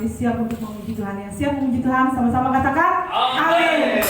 pasti siap untuk memuji Tuhan. Yang siap memuji Tuhan sama-sama katakan amin.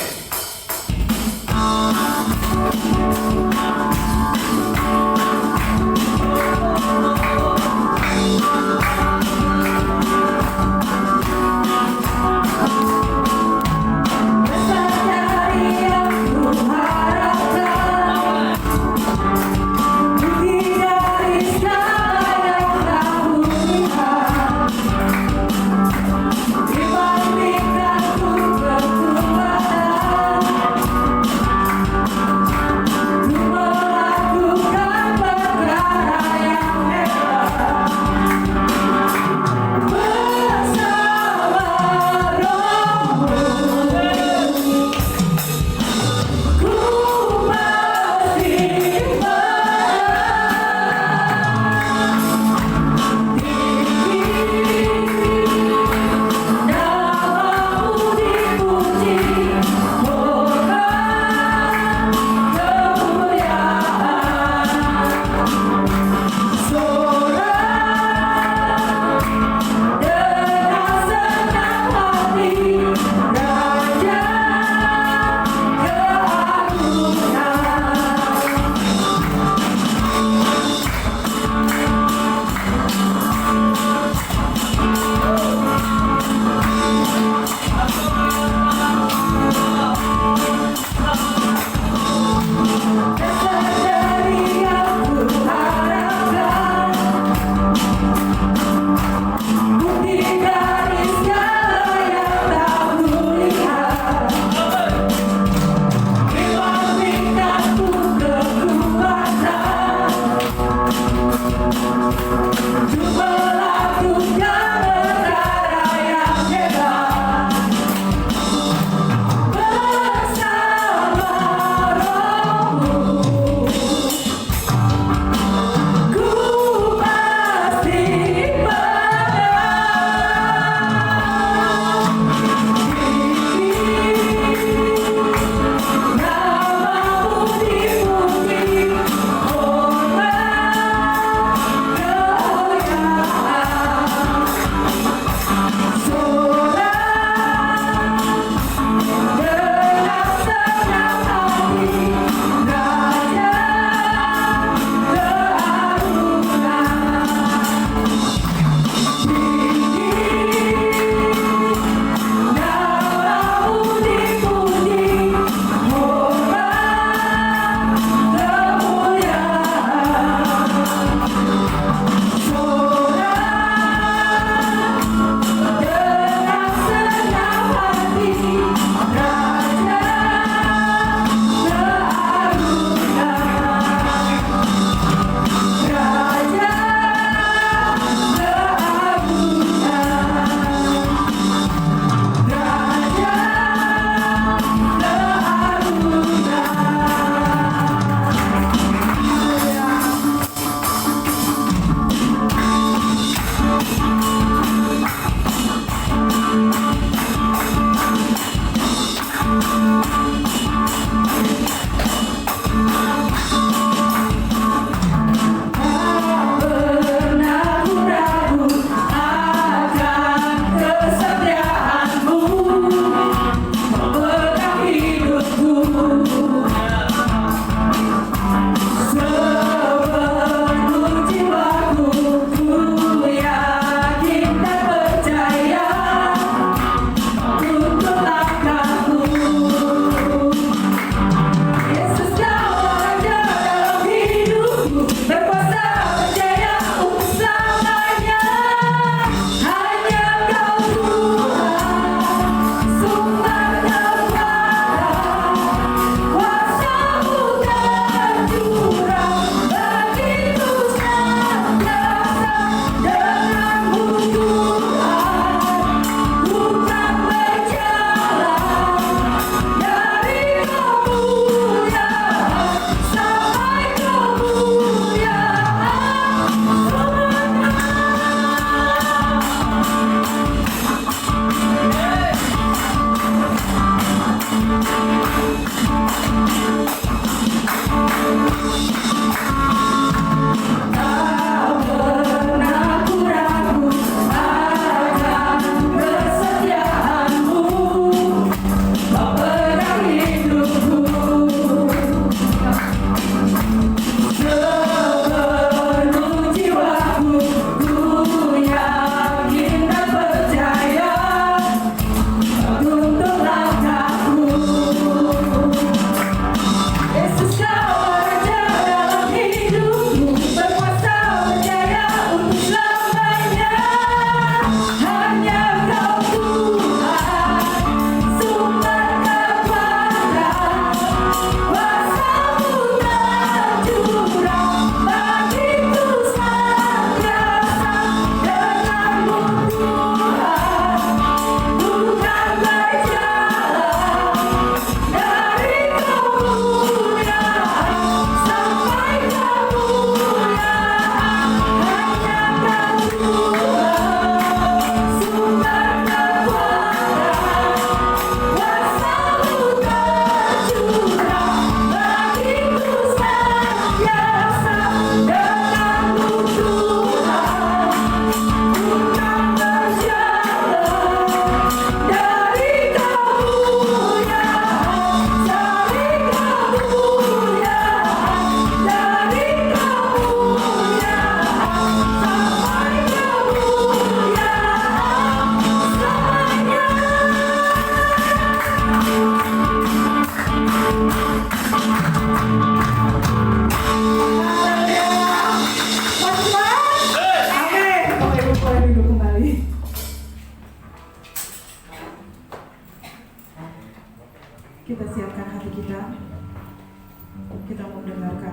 kita mau mendengarkan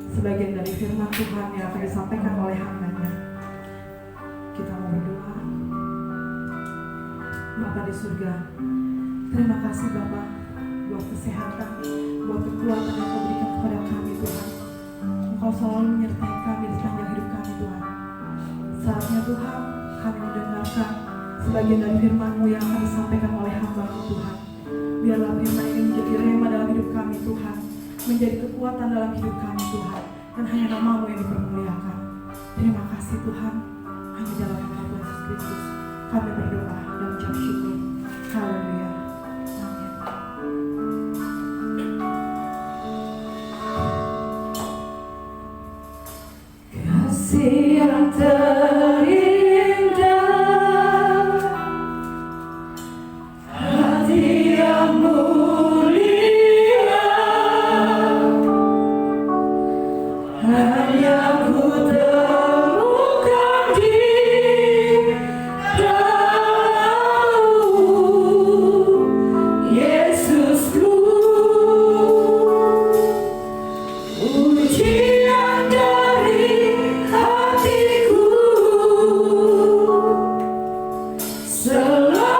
sebagian dari firman Tuhan yang akan disampaikan oleh hamba-Nya. Kita mau berdoa. Bapa di surga, terima kasih Bapa buat kesehatan, buat kekuatan yang Kau berikan kepada kami Tuhan. Engkau selalu menyertai kami di sepanjang hidup kami Tuhan. Saatnya Tuhan kami mendengarkan sebagian dari firman-Mu yang akan disampaikan oleh hamba-Mu Tuhan. Biarlah firman ini menjadi rema dalam hidup kami Tuhan, menjadi kekuatan dalam hidup kami Tuhan, dan hanya nama-Mu yang dipermuliakan. Terima kasih Tuhan, hanya dalam nama Tuhan Yesus Kristus kami berdoa dan ucap syukur. Haleluya. Amin. Kasih yang terindah, hati yang mulia, hanya ku temukan di dalam Yesusku. Ujian dari hatiku selalu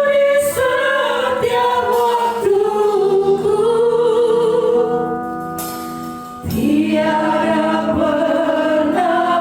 di setiap waktuku, tiada pernah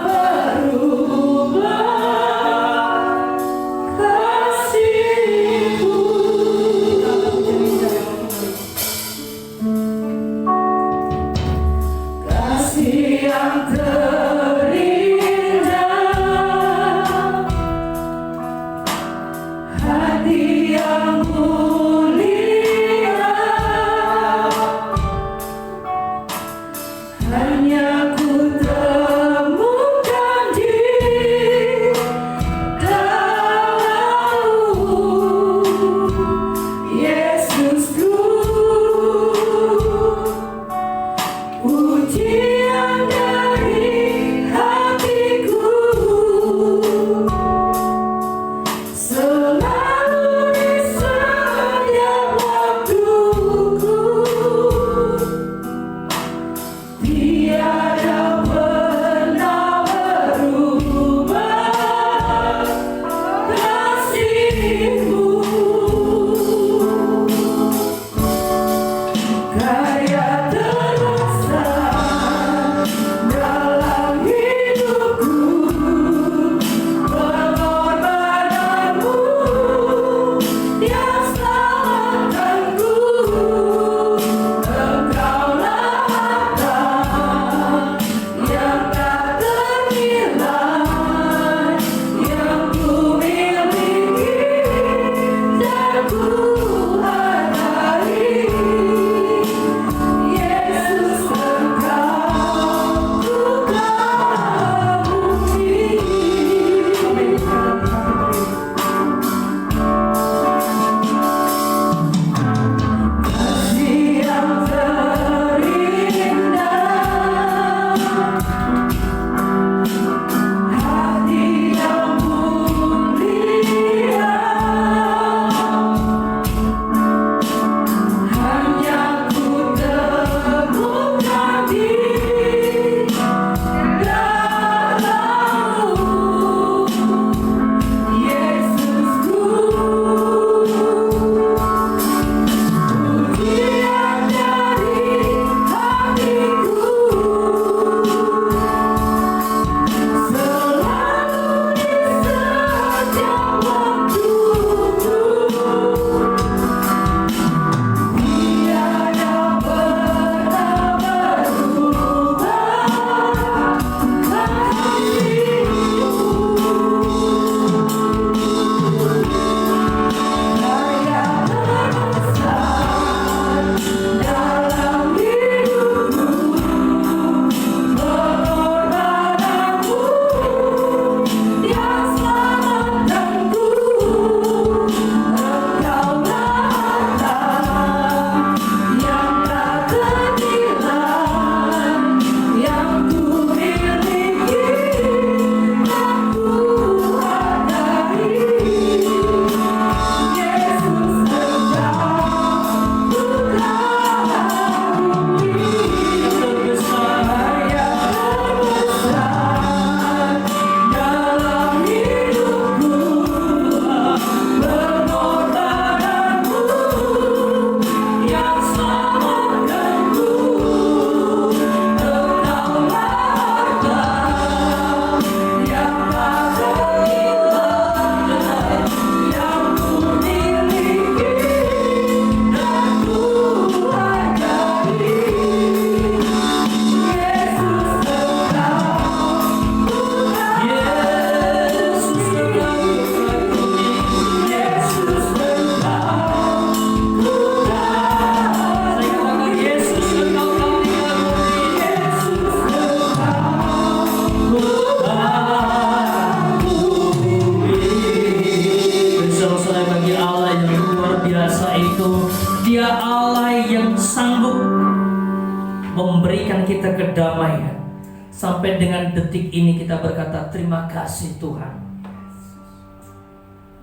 Sampai dengan detik ini kita berkata terima kasih Tuhan.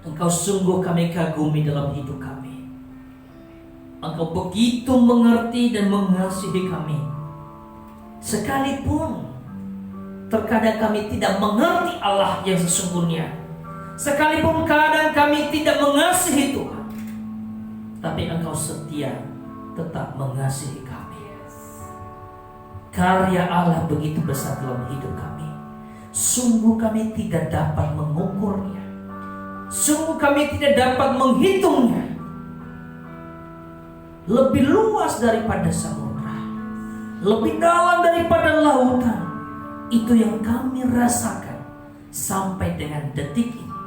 Engkau sungguh kami kagumi dalam hidup kami. Engkau begitu mengerti dan mengasihi kami. Sekalipun terkadang kami tidak mengerti Allah yang sesungguhnya, sekalipun kadang kami tidak mengasihi Tuhan, tapi Engkau setia tetap mengasihi kami. Karya Allah begitu besar dalam hidup kami. Sungguh kami tidak dapat mengukurnya. Sungguh kami tidak dapat menghitungnya. Lebih luas daripada samudra, lebih dalam daripada lautan. Itu yang kami rasakan sampai dengan detik ini.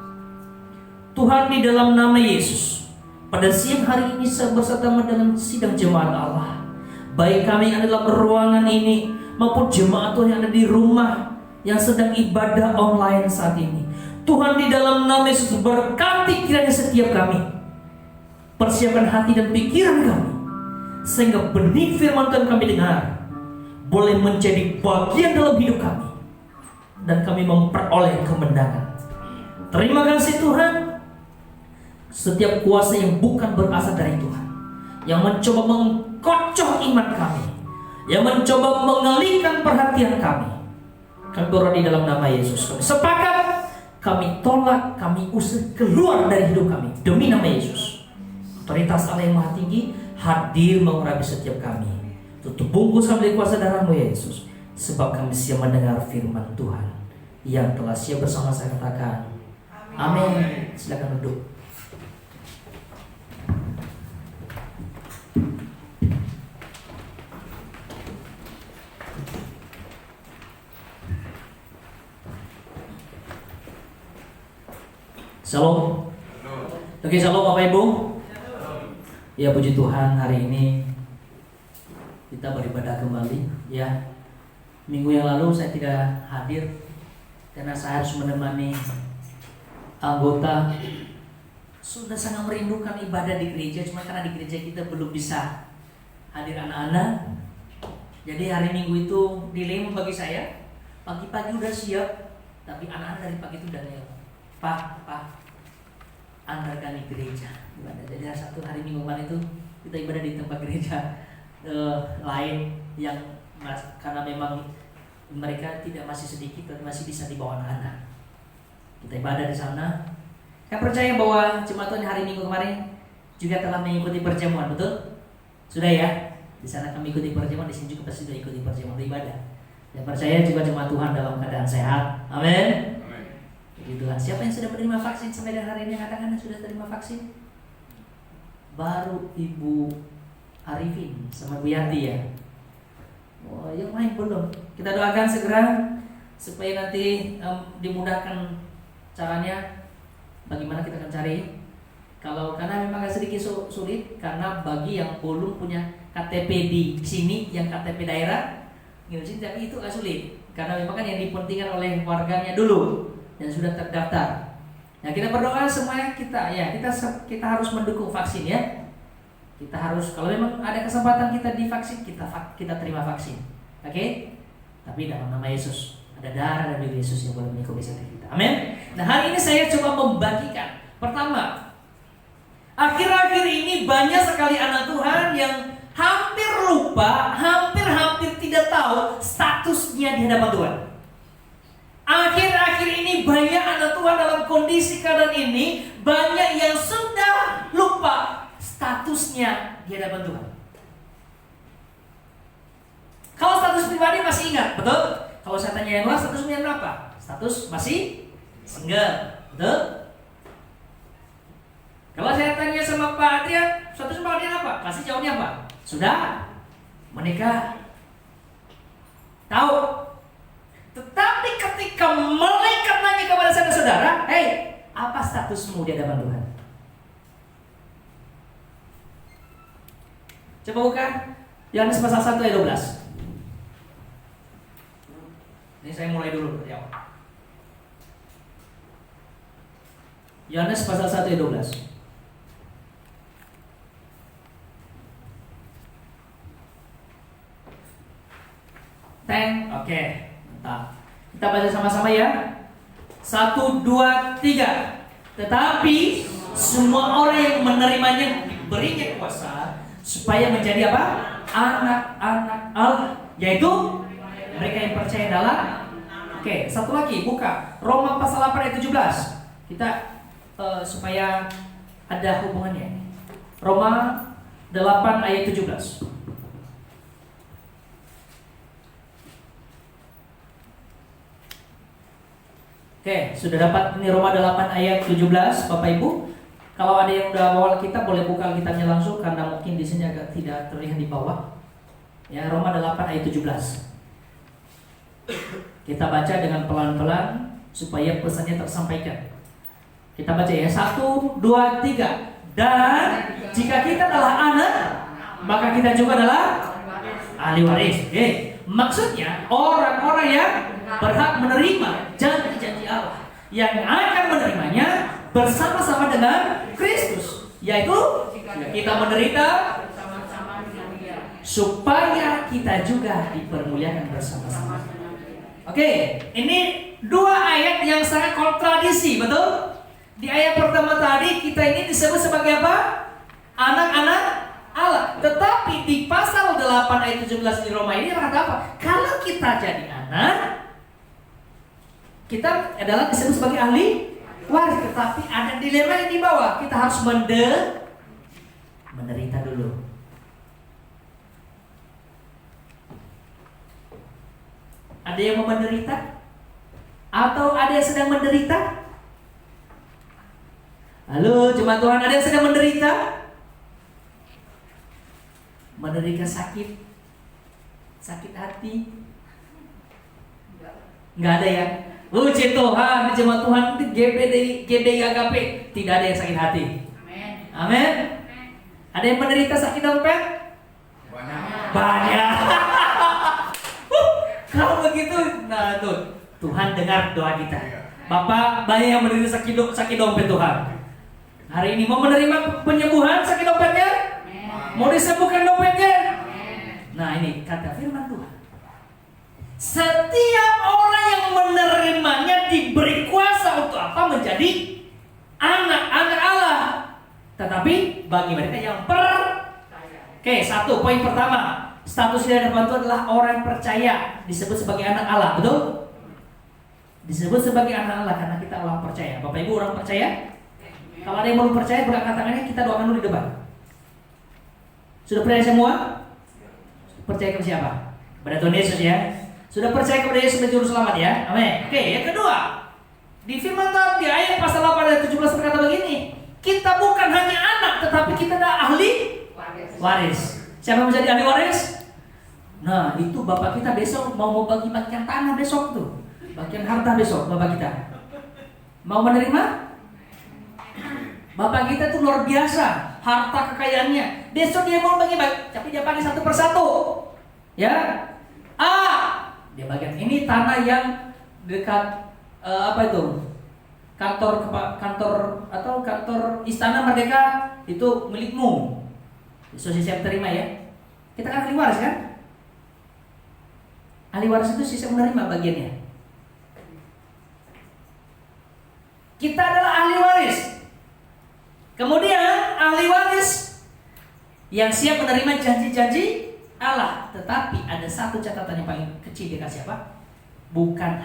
Tuhan, di dalam nama Yesus, pada siang hari ini saya bersama dalam sidang jemaat Allah, baik kami yang ada dalam ruangan ini maupun jemaat Tuhan yang ada di rumah yang sedang ibadah online saat ini. Tuhan, di dalam nama Yesus berkati kiranya setiap kami. Persiapkan hati dan pikiran kami, sehingga benih firman Tuhan kami dengar boleh menjadi bagian dalam hidup kami, dan kami memperoleh kemenangan. Terima kasih Tuhan. Setiap kuasa yang bukan berasal dari Tuhan, yang mencoba mengkocok iman kami, yang mencoba mengalihkan perhatian kami, kami berdoa di dalam nama Yesus. Kami sepakat, kami tolak, kami usir keluar dari hidup kami demi nama Yesus. Otoritas Allah yang Maha Tinggi hadir mengurapi setiap kami. Tutup bungkus kami di kuasa darah-Mu ya Yesus, sebab kami siap mendengar firman Tuhan yang telah siap bersama saya katakan amin. Silakan duduk. Shalom. Oke, shalom Bapak Ibu. Ya, puji Tuhan, hari ini kita beribadah kembali. Ya, minggu yang lalu saya tidak hadir karena saya harus menemani anggota. Sudah sangat merindukan ibadah di gereja, cuma karena di gereja kita belum bisa hadir anak-anak. Jadi hari Minggu itu dilema bagi saya. Pagi-pagi udah siap, tapi anak-anak dari pagi itu udah nelpon. Pak, antarkan di gereja ibadah. Jadi satu hari Minggu kemarin itu kita ibadah di tempat gereja lain yang karena memang mereka tidak masih sedikit dan masih bisa dibawa anak-anak. Kita ibadah di sana. Saya percaya bahwa jemaat Tuhan hari Minggu kemarin juga telah mengikuti perjamuan, betul? Sudah ya? Di sana kami ikuti perjamuan, di sini juga pasti sudah ikuti perjamuan ibadah. Dan percaya juga jemaat Tuhan dalam keadaan sehat. Amin. Puji Tuhan. Siapa yang sudah menerima vaksin sampai dengan hari ini? Katakan sudah terima vaksin. Baru Ibu Arifin sama Bu Yanti ya. Oh, yang lain belum. Kita doakan segera supaya nanti dimudahkan caranya. Bagaimana kita akan cari? Kalau karena memang agak sedikit sulit, karena bagi yang belum punya KTP di sini, yang KTP daerah, tapi itu agak sulit. Karena memang kan yang dipentingkan oleh warganya dulu yang sudah terdaftar. Nah, kita berdoa semuanya kita harus mendukung vaksin ya. Kita harus, kalau memang ada kesempatan kita divaksin, kita terima vaksin. Oke? Tapi dalam nama Yesus, ada darah dan Yesus yang boleh mengikuti kita. Amin. Nah, hari ini saya coba membagikan. Pertama, akhir-akhir ini banyak sekali anak Tuhan yang hampir lupa, hampir tidak tahu statusnya di hadapan Tuhan. Akhir-akhir ini banyak anak Tuhan dalam kondisi keadaan ini, banyak yang sudah lupa statusnya di hadapan Tuhan. Kalau status pribadi masih ingat, betul? Kalau saya tanya yang luar, statusnya berapa? Status masih single, betul? Kalau saya tanya sama Pak Adrian, status Pak Adrian apa? Pasti jawabnya apa? Sudah menikah. Tahu? Tetapi ketika malaikat nanya kepada saudara-saudara, "Hei, apa statusmu di hadapan Tuhan?" Coba buka Yohanes pasal 1 ayat 12. Ini saya mulai dulu dari awal. Yohanes pasal 1 ayat 12. Oke. Nah, kita baca sama-sama ya. 1, 2, 3. Tetapi semua orang yang menerimanya diberinya kuasa supaya menjadi apa? Anak-anak Allah, yaitu mereka yang percaya dalam. Oke, satu lagi, buka Roma pasal 8 ayat 17. Kita supaya ada hubungannya. Roma 8 ayat 17. Oke, sudah dapat ini Roma 8 ayat 17, Bapak Ibu. Kalau ada yang udah bawa Alkitab boleh buka Alkitabnya langsung karena mungkin di sini agak tidak terlihat di bawah. Ya, Roma 8 ayat 17. Kita baca dengan pelan-pelan supaya pesannya tersampaikan. Kita baca ya, 1, 2, 3. Dan jika kita adalah anak, maka kita juga adalah ahli waris. Maksudnya orang-orang yang berhak menerima janji-janji Allah, yang akan menerimanya bersama-sama dengan Kristus, yaitu kita menderita supaya kita juga dipermuliakan bersama-sama. Oke, ini dua ayat yang sangat kontradiksi, betul? Di ayat pertama tadi kita ini disebut sebagai apa? Anak-anak Allah. Tetapi di pasal 8 ayat 17 di Roma ini kata apa? Kalau kita jadi anak, kita adalah disebut sebagai ahli waris. Tetapi ada dilema yang di bawah. Kita harus menderita dulu. Ada yang mau menderita? Atau ada yang sedang menderita? Halo jemaat Tuhan, ada yang sedang menderita? Menderita sakit hati? Nggak ada ya? Puji Tuhan, jemaat Tuhan, GBI tidak ada yang sakit hati. Amin. Ada yang menderita sakit dompet? Banyak. Kalau begitu, nah tuh Tuhan dengar doa kita. Bapak, banyak yang menderita sakit dompet Tuhan. Hari ini mau menerima penyembuhan sakit dompetnya? Mau disembuhkan dompetnya? Nah ini kata firman Tuhan. Setiap orang yang menerimanya diberi kuasa untuk apa? Menjadi anak-anak Allah. Tetapi bagi mereka yang Oke, satu poin pertama. Status di hadapan Tuhan adalah orang percaya, disebut sebagai anak Allah, betul? Disebut sebagai anak Allah karena kita orang percaya. Bapak Ibu orang percaya? Kalau ada yang belum percaya, berangkat tangannya, kita doakan dulu di depan. Sudah percaya semua? Percaya kepada siapa? Kepada Tuhan Yesus ya. Sudah percaya kepada Yesus sebagai juru selamat ya. Amin. Oke, yang kedua, di firman Tuhan di ayat pasal 8 ayat 17 berkata begini, kita bukan hanya anak, tetapi kita adalah ahli waris. Siapa yang menjadi ahli waris? Nah, itu bapak kita besok mau bagi bagian tanah besok tuh, bagian harta besok bapak kita. Mau menerima? Bapak kita tuh luar biasa, harta kekayaannya. Besok dia mau bagi-bagi, tapi dia bagi satu persatu. Ya, dia bagian ini tanah yang dekat apa itu? Kantor atau kantor Istana Merdeka itu milikmu. So siap terima ya. Kita kan ahli waris kan? Ahli waris itu siap menerima bagiannya. Kita adalah ahli waris. Kemudian ahli waris yang siap menerima janji-janji Allah. Tetapi ada satu catatan yang paling kecil dikasih apa? Bukan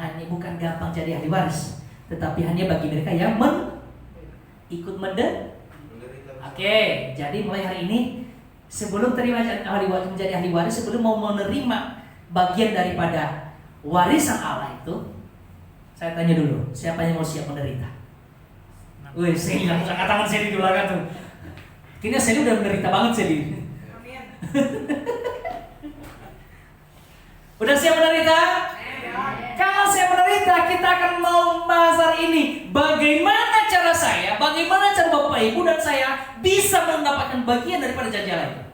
gampang jadi ahli waris, tetapi hanya bagi mereka yang ikut menderita. Oke, jadi mulai hari ini sebelum terima menjadi ahli waris, sebelum mau menerima bagian daripada warisan Allah itu, saya tanya dulu, siapa yang mau siap menderita? Wih, Seli langsung angkat tangan Seli di belakang tuh. Kayaknya Seli udah menderita banget Seli. Udah siap menderita? Kalau siap menderita, kita akan mau bahas hari ini bagaimana cara Bapak Ibu dan saya bisa mendapatkan bagian daripada janji Allah itu.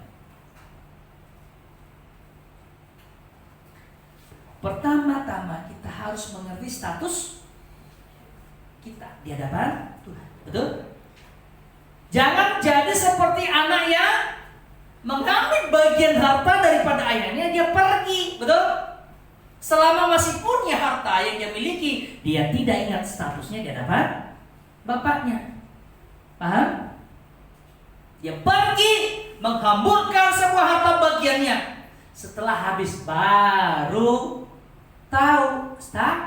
Pertama-tama kita harus mengerti status kita di hadapan Tuhan. Betul? Jangan jadi seperti anak yang mengambil bagian harta daripada ayahnya, dia pergi. Betul? Selama masih punya harta yang dia miliki, dia tidak ingat statusnya di hadapan bapaknya. Paham? Dia pergi menghamburkan semua harta bagiannya. Setelah habis baru tahu statusnya.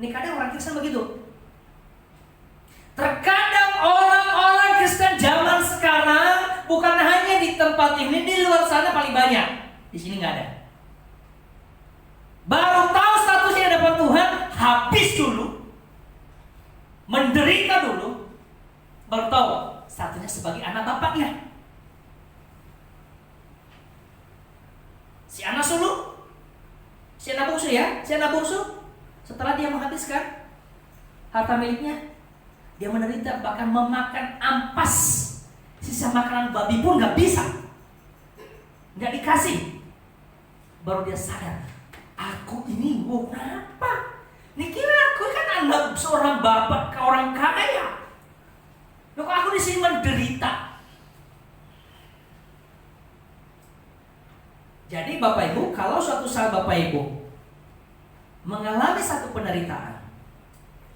Ini kadang orang Kristen begitu. Terkadang orang-orang Kristen zaman sekarang bukan hanya di tempat ini, di luar sana paling banyak. Di sini nggak ada. Baru tahu statusnya di hadapan Tuhan, habis dulu, menderita dulu, baru tahu statusnya sebagai anak bapaknya. Si anak sulung, si anak bungsu ya, si anak bungsu, setelah dia menghabiskan harta miliknya, dia menderita, bahkan memakan ampas. Sisa makanan babi pun nggak bisa, nggak dikasih. Baru dia sadar, aku ini mau kenapa? Ini kira aku kan anak seorang bapak ke orang kaya. Loh, kok aku di sini menderita? Jadi Bapak Ibu, kalau suatu saat Bapak Ibu mengalami satu penderitaan,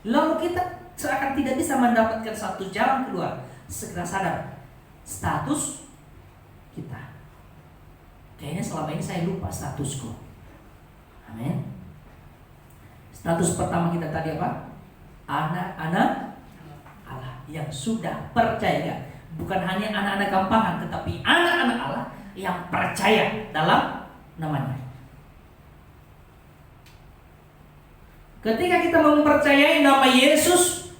lalu kita seakan tidak bisa mendapatkan satu jalan keluar, segera sadar status kita. Kayaknya selama ini saya lupa statusku. Amin. Status pertama kita tadi apa? Anak-anak Allah yang sudah percaya. Bukan hanya anak-anak gampangan, tetapi anak-anak Allah yang percaya dalam namanya. Ketika kita mempercayai nama Yesus,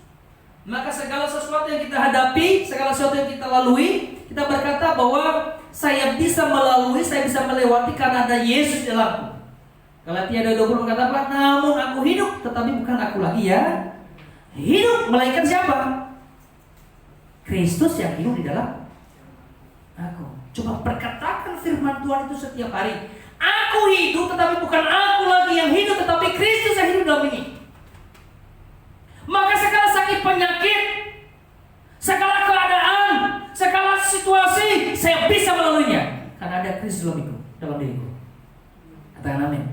maka segala sesuatu yang kita hadapi, segala sesuatu yang kita lalui, kita berkata bahwa saya bisa melalui, saya bisa melewati karena ada Yesus dalamku. Galatia 2:20 berkata apa? Namun aku hidup, tetapi bukan aku lagi ya hidup, melainkan siapa? Kristus yang hidup di dalam aku. Coba perkatakan firman Tuhan itu setiap hari. Aku hidup, tetapi bukan aku lagi yang hidup, tetapi Kristus yang hidup dalam ini. Maka segala sakit penyakit, segala keadaan, segala situasi, saya bisa melaluinya karena ada Kristus dalam diriku. Katakan amin.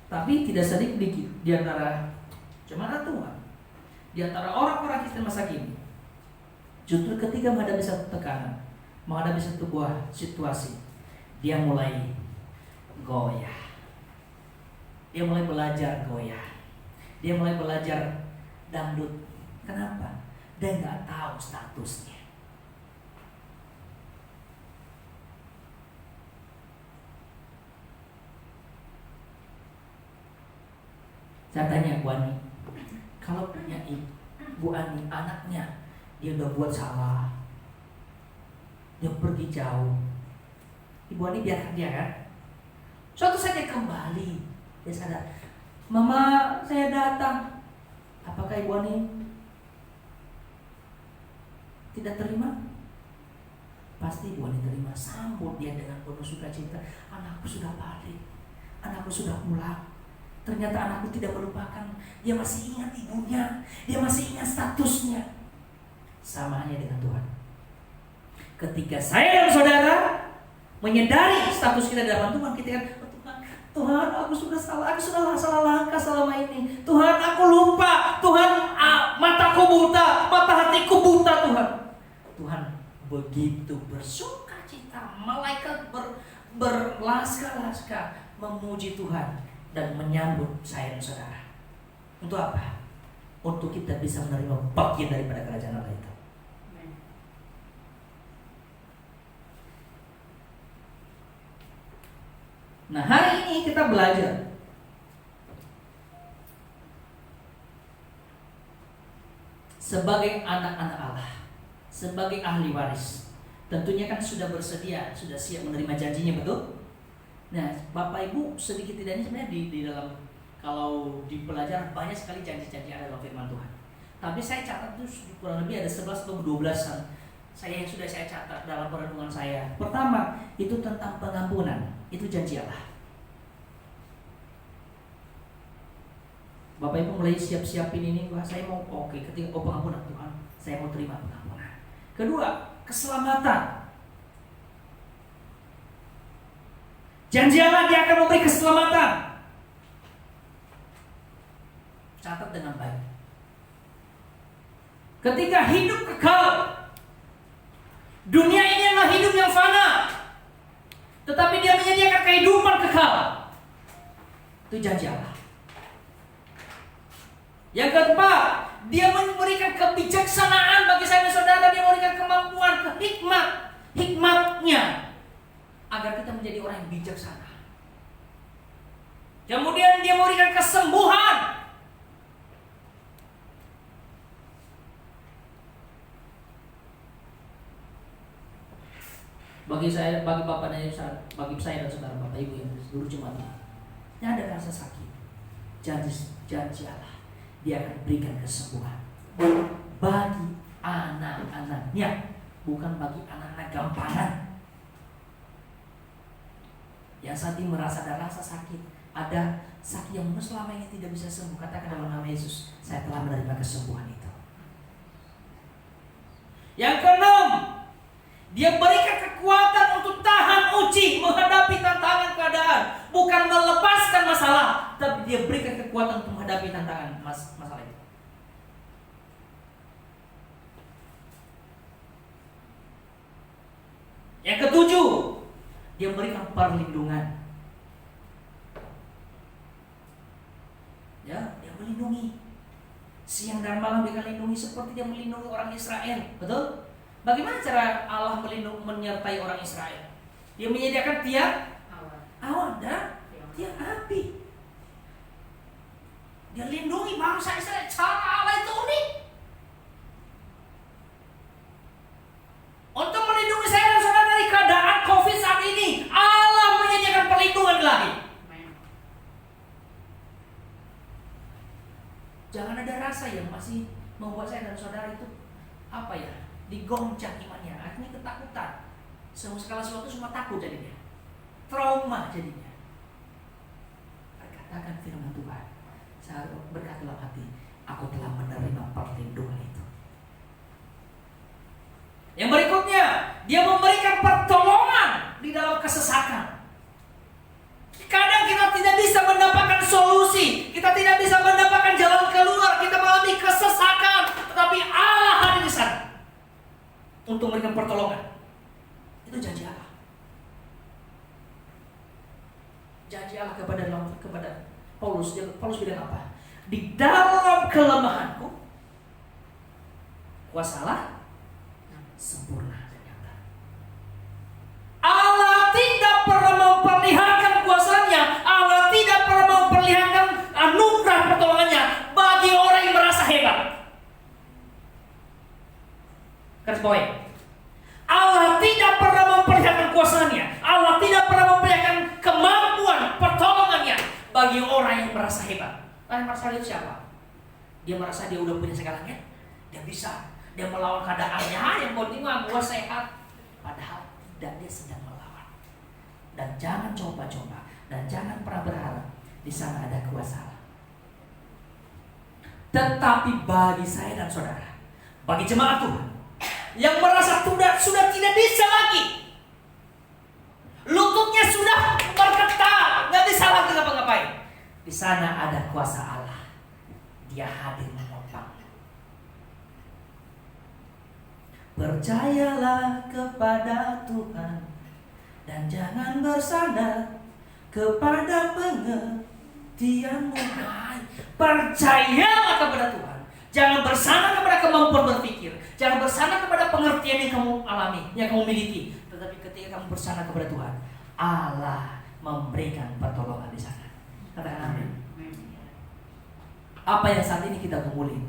Tapi tidak sedikit di antara jemaat Tuhan, di antara orang-orang Kristen masa kini, justru ketika menghadapi satu tekanan, menghadapi satu buah situasi, dia mulai goyah. Dia mulai belajar goyah. Dia mulai belajar dangdut. Kenapa? Dia nggak tahu statusnya. Saya tanya Bu Ani, kalau punya Bu Ani anaknya, dia udah buat salah, dia pergi jauh, Ibu Ani biarkan dia kan? Suatu saat dia kembali, dia sadar, Mama saya datang. Apakah Ibu Ani tidak terima? Pasti Ibu Ani terima. Sambut dia dengan penuh sukacita. Anakku sudah balik, anakku sudah pulang. Ternyata anakku tidak melupakan. Dia masih ingat ibunya, dia masih ingat statusnya. Sama hanya dengan Tuhan. Ketika saya dan saudara menyadari status kita di dalam Tuhan, kita kan, Tuhan, aku sudah salah, aku sudah salah langkah selama ini. Tuhan, aku lupa. Tuhan, mataku buta, mata hatiku buta, Tuhan. Tuhan begitu bersuka cita, malaikat berlaska-laska memuji Tuhan dan menyambut saya dan saudara. Untuk apa? Untuk kita bisa menerima bagian daripada kerajaan Allah itu. Nah, hari ini kita belajar sebagai anak-anak Allah, sebagai ahli waris. Tentunya kan sudah bersedia, sudah siap menerima janjinya, betul? Nah, Bapak Ibu sedikit tidaknya sebenarnya di dalam, kalau di pelajaran banyak sekali janji-janji ada dalam firman Tuhan. Tapi saya catat itu kurang lebih ada 11 atau 12-an saya yang sudah saya catat dalam perenungan saya. Pertama, itu tentang pengampunan. Itu janji Allah. Bapak Ibu mulai siap-siapin ini. Wah, saya mau ketika pengampunan Tuhan, saya mau terima pengampunan. Kedua, keselamatan. Janji Allah, Dia akan memberi keselamatan. Catat dengan baik. Ketika hidup kekal, dunia ini adalah hidup yang fana, tetapi Dia menyediakan kehidupan kekal. Itu janji Allah. Yang keempat, Dia memberikan kebijaksanaan bagi saya dan saudara. Dia memberikan kemampuan, hikmatnya, agar kita menjadi orang yang bijaksana. Kemudian Dia memberikan kesembuhan. Bagi saya, bagi bapak dan bagi saya dan saudara bapak ibu yang seluruh jemaat ini, yang ada rasa sakit, janji Allah, Dia akan berikan kesembuhan bagi anak-anaknya, bukan bagi anak-anak gampangan yang saat ini merasa ada rasa sakit, ada sakit yang selama ini tidak bisa sembuh. Katakan dalam nama Yesus, saya telah menerima kesembuhan itu. Yang keenam, Dia berikan kekuatan untuk tahan uji, menghadapi tantangan keadaan, bukan melepaskan masalah, tapi Dia berikan kekuatan untuk menghadapi tantangan masalah itu. Yang ketujuh, Dia memberikan perlindungan. Ya, Dia melindungi. Siang dan malam Dia akan lindungi seperti Dia melindungi orang Israel. Betul? Bagaimana cara Allah menyertai orang Israel? Dia menyediakan tiang awan dan tiang api. Dia lindungi bangsa Israel. Cara Allah itu unik. Untuk melindungi saya dan saudara dari keadaan COVID saat ini, Allah menyediakan perlindungan ilahi. Jangan ada rasa yang masih membuat saya dan saudara itu digoncang imannya, akhirnya ketakutan. Segala sesuatu semua takut jadinya, trauma jadinya. Katakan firman Tuhan, saya berkata dalam hati, aku telah menerima perlindungan itu. Yang berikutnya, Dia memberikan pertolongan di dalam kesesakan. Kadang kita tidak bisa mendapatkan solusi, kita tidak bisa mendapatkan jalan keluar, kita mengalami kesesakan, tetapi Allah hadir di sana untuk memberikan pertolongan. Itu janji Allah. Janji Allah kepada Paulus. Paulus bilang apa? Di dalam kelemahanku, kuasa Allah sempurna. Allah tidak pernah memperlihatkan kuasanya, Allah tidak pernah memperlihatkan anugerah pertolongannya bagi orang yang merasa hebat. Garis bawahi, Allah tidak pernah memperlihatkan kuasanya, Allah tidak pernah memperlihatkan kemampuan pertolongannya bagi orang yang merasa hebat. Orang yang merasa hebat siapa? Dia merasa dia udah punya segalanya, dia bisa, dia melawan keadaannya, yang penting mah gua sehat. Padahal tidak, dia sedang melawan. Dan jangan coba-coba, dan jangan pernah berharap di sana ada kuasa Allah. Tetapi bagi saya dan saudara, bagi jemaat Tuhan yang merasa sudah tidak bisa lagi, lututnya sudah bergetar, nggak bisa lagi ngapa-ngapain, di sana ada kuasa Allah. Dia hadir menopang. Percayalah kepada Tuhan dan jangan bersandar kepada pengertianmu. Percayalah kepada Tuhan. Jangan bersandar kepada kemampuan berpikir. Jangan bersandar kepada pengertian yang kamu alami, yang kamu miliki. Tetapi ketika kamu bersandar kepada Tuhan, Allah memberikan pertolongan di sana. Katakan amin. Apa yang saat ini kita gumuli,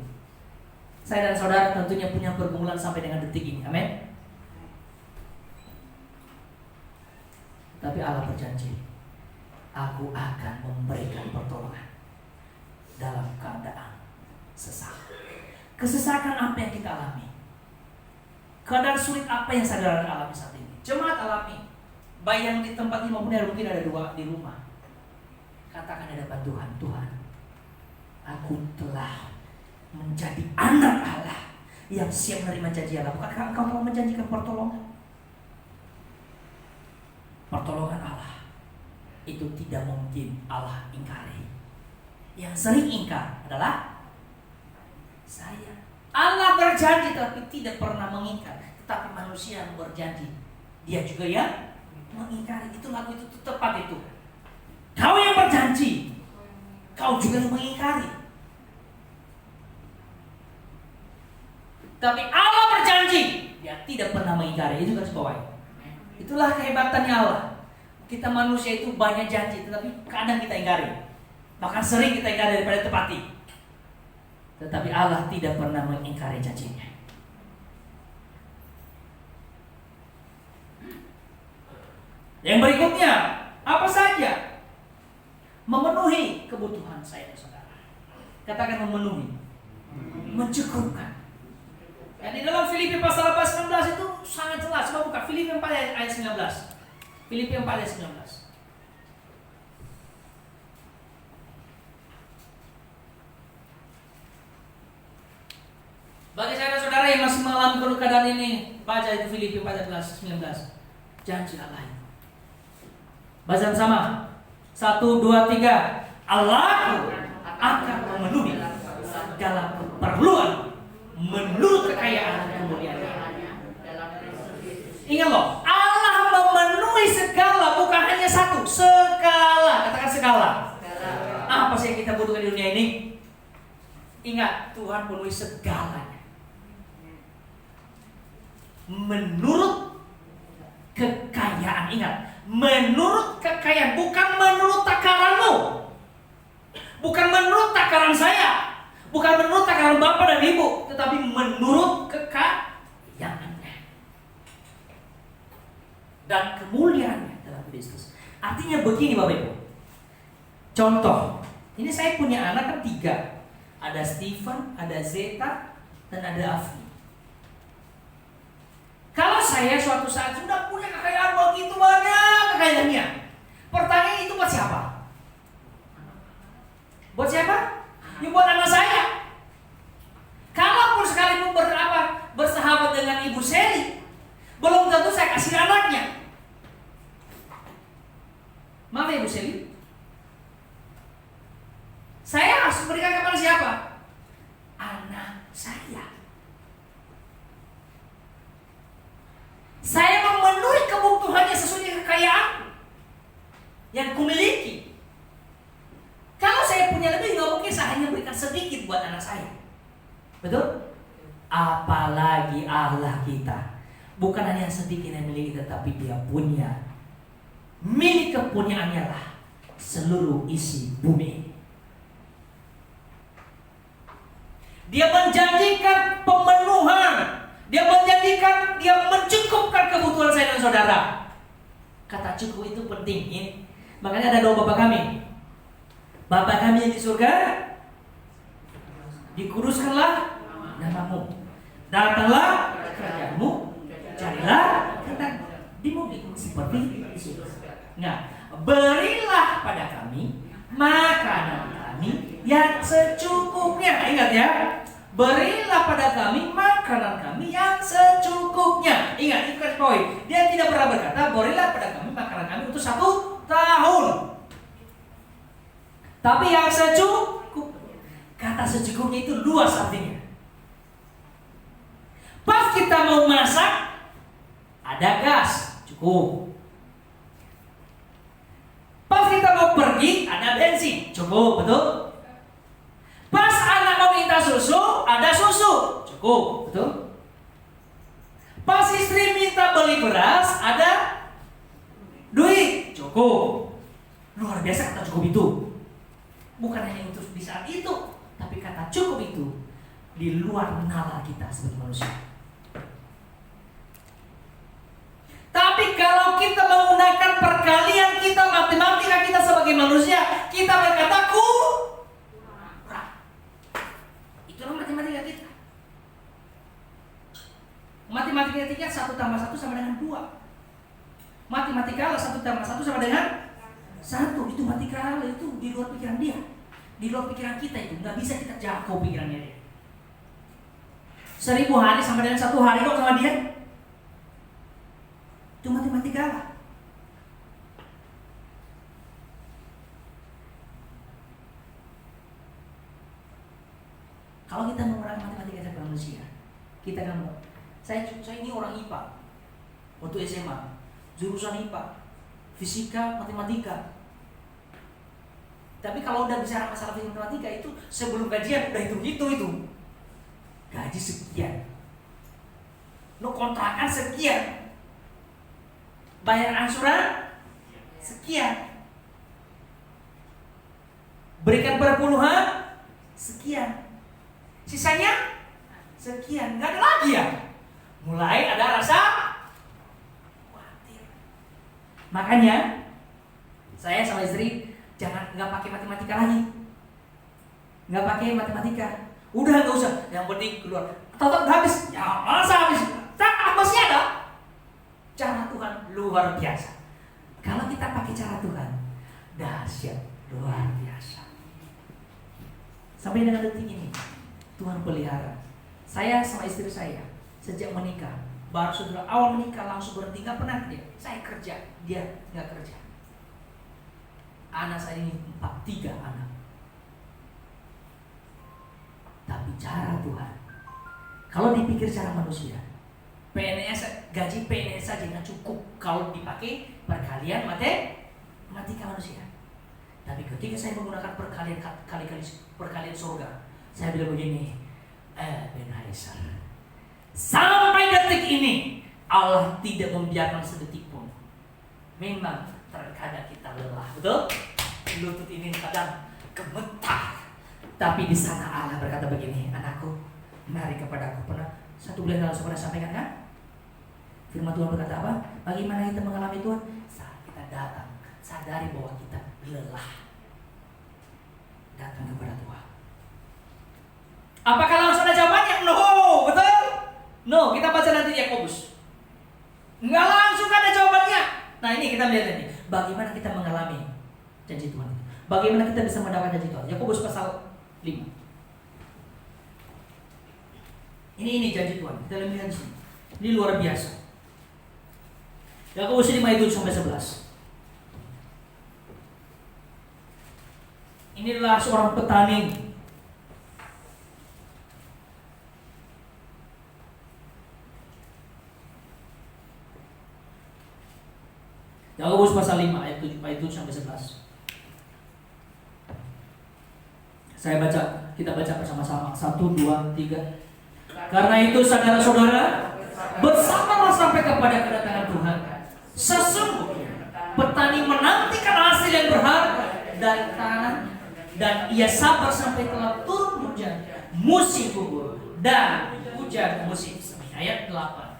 saya dan saudara tentunya punya pergumulan sampai dengan detik ini. Amin. Tapi Allah berjanji, aku akan memberikan pertolongan dalam keadaan sesak. Kesesakan apa yang kita alami? Keadaan sulit apa yang saudara alami saat ini? Jemaat alami. Baik yang di tempat ini maupun yang mungkin ada dua di rumah. Katakan di hadapan Tuhan, Tuhan, aku telah menjadi anak Allah yang siap menerima janji Allah. Bukankah engkau telah menjanjikan pertolongan? Pertolongan Allah itu tidak mungkin Allah ingkari. Yang sering ingkar adalah saya. Allah berjanji tapi tidak pernah mengingkar. Tetapi manusia yang berjanji, dia juga yang mengingkari. Itu lagu itu tepat itu. Kau yang berjanji, kau juga yang mengingkari. Tapi Allah berjanji, dia tidak pernah mengingkari. Itu garis bawahi. Itulah kehebatannya Allah. Kita manusia itu banyak janji, tetapi kadang kita ingkari. Bahkan sering kita ingkari daripada tepati. Tetapi Allah tidak pernah mengingkari janjinya. Yang berikutnya, apa saja? Memenuhi kebutuhan saya dan saudara. Katakan memenuhi. Mencukupkan. Dan di dalam Filipi pasal 19 itu sangat jelas. Coba buka Filipi 4 ayat 19. Filipi 4 ayat 19. Bagi saudara-saudara yang masih mengalami keadaan ini, baca itu Filipi 4 ayat 19. Janji Allah itu. Baca bersama. 1, 2, 3. Allah akan memenuhi segala keperluan menurut kekayaan dan kemuliaannya. Ingat loh, Allah memenuhi segala, bukan hanya satu, segala. Katakan segala. Apa sih yang kita butuhkan di dunia ini? Ingat, Tuhan penuhi segalanya. Menurut kekayaan, ingat, menurut kekayaan, bukan menurut takaranmu, bukan menurut takaran saya, bukan menurut takaran bapak dan ibu, tetapi menurut kekayaannya dan kemuliaannya dalam Kristus. Artinya begini Bapak Ibu. Contoh, ini saya punya anak kan 3. Ada Stephen, ada Zeta, dan ada Afni. Kalau saya suatu saat sudah punya kekayaan begitu banyak kekayaannya, pertanyaan itu buat siapa? Buat siapa? Ya buat anak saya. Kalaupun sekalipun bersahabat dengan Ibu Sally, belum tentu saya kasih anaknya. Maaf ya Ibu Sally, saya harus berikan kepada siapa? Anak saya. Saya memenuhi kebutuhannya sesuai dengan kekayaan yang kumiliki. Kalau saya punya lebih, nggak mungkin saya hanya berikan sedikit buat anak saya. Betul? Apalagi Allah kita, bukan hanya sedikit yang miliki, tetapi Dia punya. Milik kepunyaannya lah seluruh isi bumi. Dia menjanjikan pemenuhan. Dia menjanjikan, Dia mencukupkan kebutuhan saya dan saudara. Kata cukup itu penting. Makanya ada doa Bapa kami. Bapa kami yang di surga, dikuduskanlah namamu. Datanglah kerajaan-Mu, jadilah kehendakmu di bumi seperti di surga. Nah, berilah pada kami makanan kami yang secukupnya. Ingat ya, berilah pada kami makanan kami yang secukupnya. Ingat, itu kan poin. Dia tidak pernah berkata, berilah pada kami makanan kami untuk 1 tahun. Tapi yang secukup. Kata secukupnya itu luas artinya. Pas kita mau masak, ada gas, cukup. Pas kita mau pergi, ada bensin, cukup, betul? Pas anak mau minta susu, ada susu, cukup, betul? Pas istri minta beli beras, ada duit, cukup. Luar biasa kata cukup itu. Bukan hanya untuk di saat itu, tapi kata cukup itu di luar nalar kita sebagai manusia. Tapi kalau kita menggunakan perkalian kita, matematika kita sebagai manusia, kita berkata kurang. Itulah matematika kita. Matematika kita 1 tambah 1 sama dengan 2. Matematika 1 tambah 1 sama dengan 1. Itu matematika itu di luar pikiran dia, di luar pikiran kita. Itu nggak bisa kita jangkau pikirannya dia. 1000 hari sama dengan 1 hari kok sama dia. Itu matematika lah. Kalau kita menggunakan matematika cara manusia, kita kan saya ini orang IPA waktu SMA, jurusan IPA, fisika, matematika. Tapi kalau udah bicara masalah fisika matematika itu sebelum gajian udah hitung gaji sekian, kontrakan sekian, bayar angsuran sekian, berikan perpuluhan sekian, sisanya sekian, nggak ada lagi ya. Mulai ada rasa khawatir. Makanya saya sama istri nggak pakai matematika lagi, nggak pakai matematika. Udah nggak usah, yang penting keluar. Tetap habis, ya masa habis? Masih ada. Cara Tuhan luar biasa. Kalau kita pakai cara Tuhan, dahsyat, luar biasa. Sampai dengan detik ini, Tuhan pelihara. Saya sama istri saya sejak menikah, baru saudara awal menikah langsung berhenti, nggak pernah dia. Saya kerja, dia nggak kerja. Anak saya ini 3 anak. Tapi cara Tuhan, kalau dipikir cara manusia, PNS, gaji PNS saja nggak cukup kalau dipakai perkalian matematika manusia. Tapi ketika saya menggunakan perkalian surga, saya bilang begini, Ebenezer, sampai detik ini Allah tidak membiarkan sedetik pun. Memang terkadang kita lelah, betul? Lutut ini kadang gemetar. Tapi di sana Allah berkata begini, anakku, mari kepadaku. Pernah 1 bulan lalu saya pernah sampaikan kan? Firman Tuhan berkata apa? Bagaimana kita mengalami Tuhan? Saat kita datang, sadari bahwa kita lelah, datang kepada Tuhan. Apakah langsung ada jawabannya? No, betul? No, kita baca nanti Yakobus. Nggak langsung ada jawabannya. Nah ini kita lihat nanti, bagaimana kita mengalami janji Tuhan itu. Bagaimana kita bisa mendapatkan janji Tuhan. Yakobus pasal 5. Ini janji Tuhan. Kita lihat di sini. Ini luar biasa. Yakobus 5 ayat 7 sampai 11. Inilah seorang petani. Yakobus pasal 5 ayat 7 sampai 11. Saya baca, kita baca bersama-sama. 1, 2, 3. Karena itu saudara-saudara, bersabarlah sampai kepada kedatangan Tuhan. Sesungguhnya petani menantikan hasil yang berharga dari tanah, dan ia sabar sampai telah turun hujan musim gugur dan hujan musim semi. Ayat 8.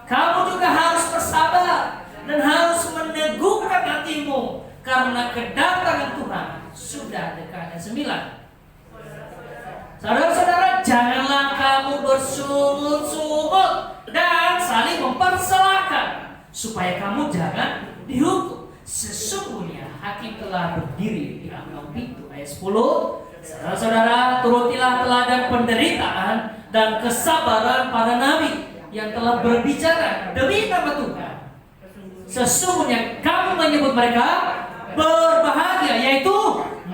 Kamu juga harus bersabar dan harus meneguhkan hatimu, karena kedatangan Tuhan sudah dekat. Dan 9. Saudara-saudara, janganlah kamu bersungut-sungut dan saling mempersalahkan, supaya kamu jangan dihukum. Sesungguhnya hakim telah berdiri di ambang pintu. Ayat 10. Saudara-saudara, turutilah teladan penderitaan dan kesabaran para nabi yang telah berbicara demi nama Tuhan. Sesungguhnya kamu menyebut mereka berbahagia, yaitu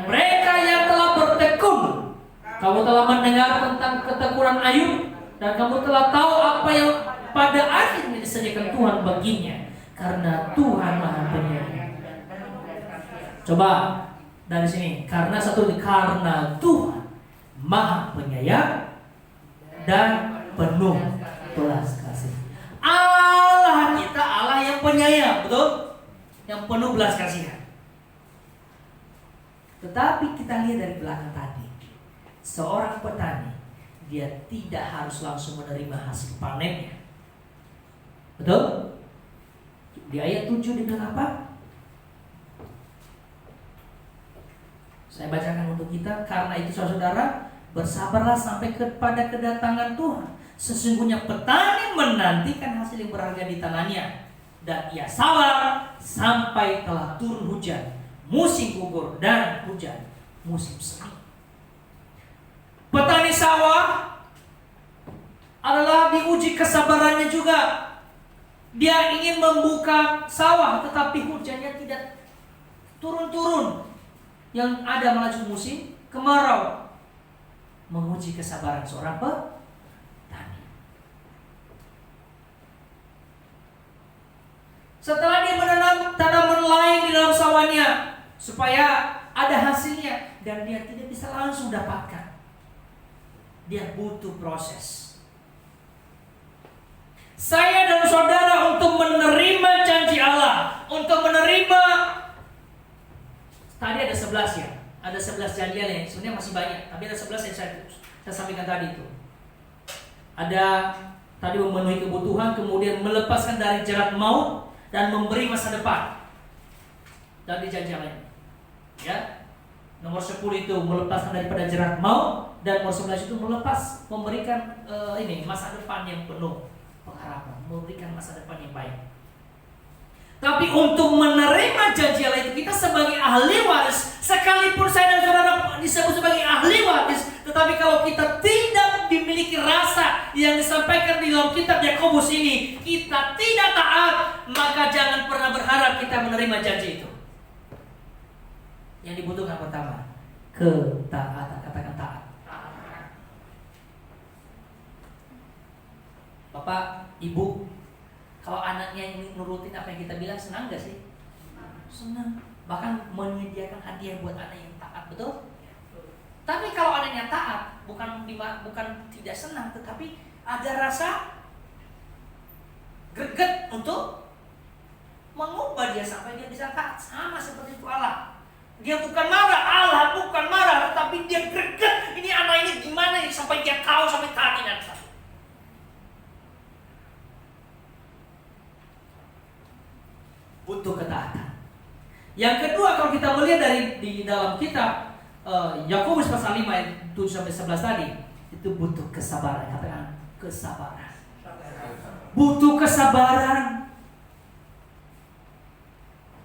mereka yang telah bertekun. Kamu telah mendengar tentang ketekunan Ayub, dan kamu telah tahu apa yang pada akhirnya disediakan Tuhan baginya, karena Tuhan Maha Penyayang. Coba dari sini, karena Tuhan Maha Penyayang dan penuh belas kasih. Allah kita Allah yang penyayang, betul? Yang penuh belas kasihan. Tetapi kita lihat dari belakang tadi, seorang petani, dia tidak harus langsung menerima hasil panennya. Betul? Di ayat 7 dibilang apa? Saya bacakan untuk kita. Karena itu saudara, bersabarlah sampai kepada kedatangan Tuhan. Sesungguhnya petani menantikan hasil yang berharga di tangannya, dan ia sabar sampai telah turun hujan musim gugur dan hujan musim semi. Petani sawah adalah diuji kesabarannya juga. Dia ingin membuka sawah, tetapi hujannya tidak turun-turun. Yang ada malah musim kemarau. menguji kesabaran seorang petani. Setelah dia menanam tanaman lain di dalam sawahnya supaya ada hasilnya, dan dia tidak bisa langsung dapatkan. Dia butuh proses. Saya dan saudara untuk menerima janji Allah, untuk menerima, tadi ada 11 ya, ada 11 janji Allah yang sebenarnya masih banyak, tapi ada 11 yang saya sampaikan tadi itu. Ada tadi memenuhi kebutuhan, kemudian melepaskan dari jerat maut dan memberi masa depan. Dari janji Allah. Ya. Nomor 10 itu melepaskan daripada jerat maut, dan nomor 11 itu memberikan masa depan yang penuh pengharapan, memberikan masa depan yang baik. Tapi untuk menerima janji Allah itu, kita sebagai ahli waris, sekalipun saya dan saudara disebut sebagai ahli waris, tetapi kalau kita tidak dimiliki rasa yang disampaikan di dalam kitab Yakobus ini, kita tidak taat, maka jangan pernah berharap kita menerima janji itu. Yang dibutuhkan pertama, ketaatan. Katakan taat. Bapak, Ibu, kalau anaknya ini nurutin apa yang kita bilang, senang gak sih? Senang. Bahkan menyediakan hadiah buat anak yang taat, betul? Tapi kalau anaknya taat, bukan tidak senang, tetapi ada rasa greget untuk mengubah dia sampai dia bisa taat. Sama seperti itu Allah. Dia bukan marah, Allah bukan marah, tetapi dia greget. Ini anak ini gimana nih sampai dia tahu, sampai taat ini anak. Butuh ketaatan. Yang kedua, kalau kita melihat di dalam kitab Yakobus pasal 5 ayat 7 sampai 11 tadi, itu butuh kesabaran. Katakan kesabaran. Butuh kesabaran.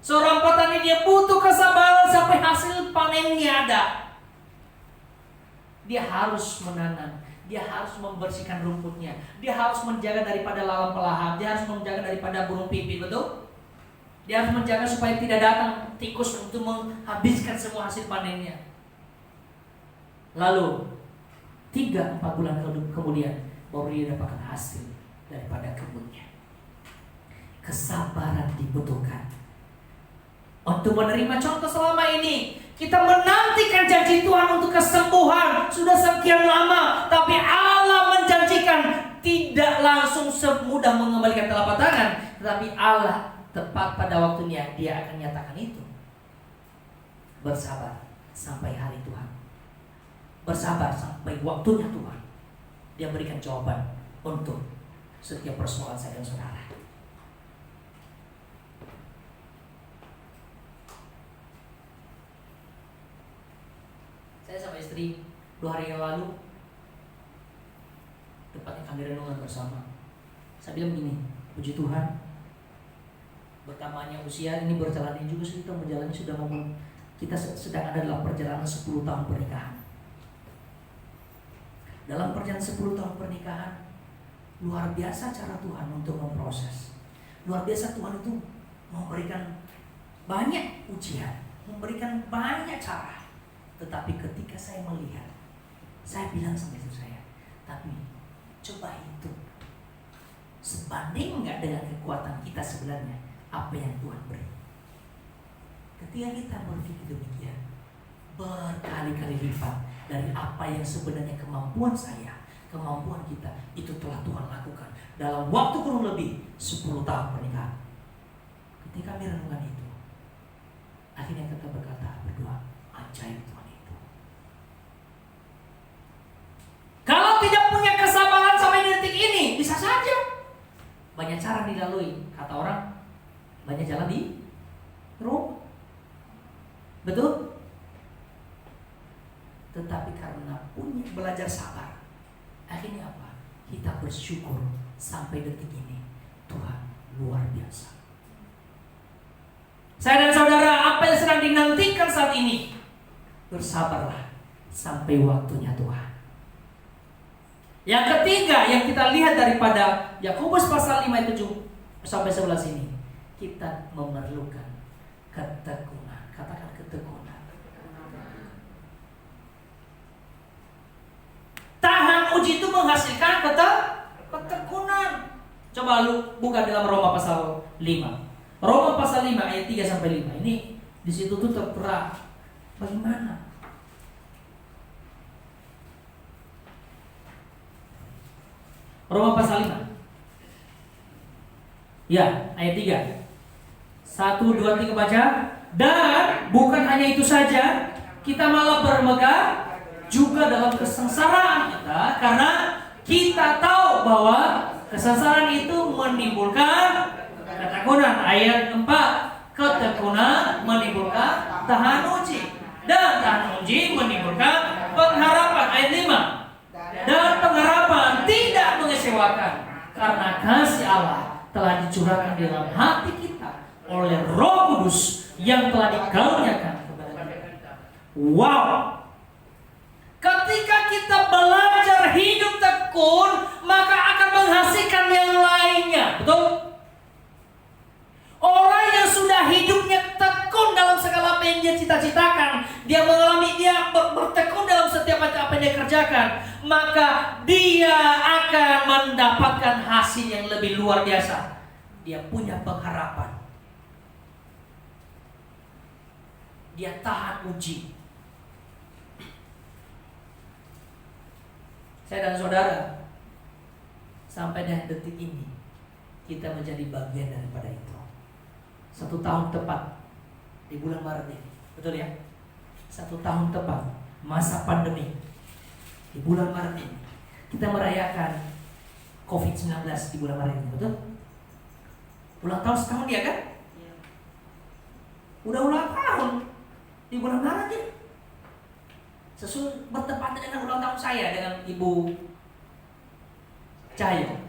Seorang petani dia butuh kesabaran sampai hasil panennya ada. Dia harus menanam, dia harus membersihkan rumputnya, dia harus menjaga daripada lalang pelahap, dia harus menjaga daripada burung pipit, betul? Dia harus menjaga supaya tidak datang tikus untuk menghabiskan semua hasil panennya. Lalu 3-4 bulan kemudian baru dia dapatkan hasil daripada kebunnya. Kesabaran dibutuhkan untuk menerima. Contoh, selama ini kita menantikan janji Tuhan untuk kesembuhan sudah sekian lama, tapi Allah menjanjikan tidak langsung semudah mengembalikan telapak tangan, tetapi Allah tepat pada waktunya dia akan nyatakan itu. Bersabar sampai hari Tuhan. Bersabar sampai waktunya Tuhan. Dia berikan jawaban untuk setiap persoalan saya dan saudara. Saya sama istri 2 hari yang lalu, tepatnya kami renungan bersama. Saya bilang begini, puji Tuhan, bertambahnya usia ini berjalan juga kita menjalani kita sedang ada dalam perjalanan 10 tahun pernikahan. Dalam perjalanan 10 tahun pernikahan, luar biasa cara Tuhan untuk memproses. Luar biasa Tuhan itu memberikan banyak ujian, memberikan banyak cara. Tetapi ketika saya melihat, saya bilang sama istri saya, tapi coba itu sebanding nggak dengan kekuatan kita sebenarnya apa yang Tuhan beri. Ketika kita berpikir demikian, berkali-kali lipat dari apa yang sebenarnya kemampuan saya, kemampuan kita, itu telah Tuhan lakukan dalam waktu kurang lebih 10 tahun pernikahan. Ketika kami renungkan itu, akhirnya kita berdua, ajaib Tuhan itu. Kalau tidak punya kesabaran sampai detik ini, bisa saja banyak cara dilalui. Kata orang, banyak jalan di roh, betul? Tetapi karena punya belajar sabar, akhirnya apa? Kita bersyukur sampai detik ini. Tuhan luar biasa. Saya dan saudara, apa yang sedang dinantikan saat ini, bersabarlah sampai waktunya Tuhan. Yang ketiga yang kita lihat daripada Yakobus pasal 5 ayat 7 sampai 11 ini, kita memerlukan ketekunan. Katakan ketekunan. menghasilkan ketekunan. Coba lu buka dalam Roma pasal 5. Roma pasal 5 ayat 3 sampai 5. Ini di situ tuh tertera bagaimana. Roma pasal 5. Ya, ayat 3. 1, 2, 3 baca. Dan bukan hanya itu saja, kita malah bermegah juga dalam kesengsaraan kita, karena kita tahu bahwa kesengsaraan itu menimbulkan ketekunan. Ayat 4, ketekunan menimbulkan tahan uji, dan tahan uji menimbulkan pengharapan. Ayat 5, dan pengharapan tidak mengecewakan, karena kasih Allah telah dicurahkan di dalam hati kita oleh Roh Kudus yang telah dikaruniakan kepada kita. Wow! Ketika kita belajar hidup tekun, maka akan menghasilkan yang lainnya. Betul? Orang yang sudah hidupnya tekun dalam segala apa yang dia cita-citakan, dia mengalami, dia bertekun dalam setiap apa yang dia kerjakan, maka dia akan mendapatkan hasil yang lebih luar biasa. Dia punya pengharapan. Dia tahan uji. Saya dan saudara, sampai dengan detik ini kita menjadi bagian daripada itu. 1 tahun tepat di bulan Maret ini, betul ya? 1 tahun tepat masa pandemi di bulan Maret ini kita merayakan COVID-19 di bulan Maret ini, betul? Ulang tahun setahun ya kan? Udah ulang tahun di bulan Maret ini. Bertepatan dengan ulang tahun saya dengan Ibu Cahyo.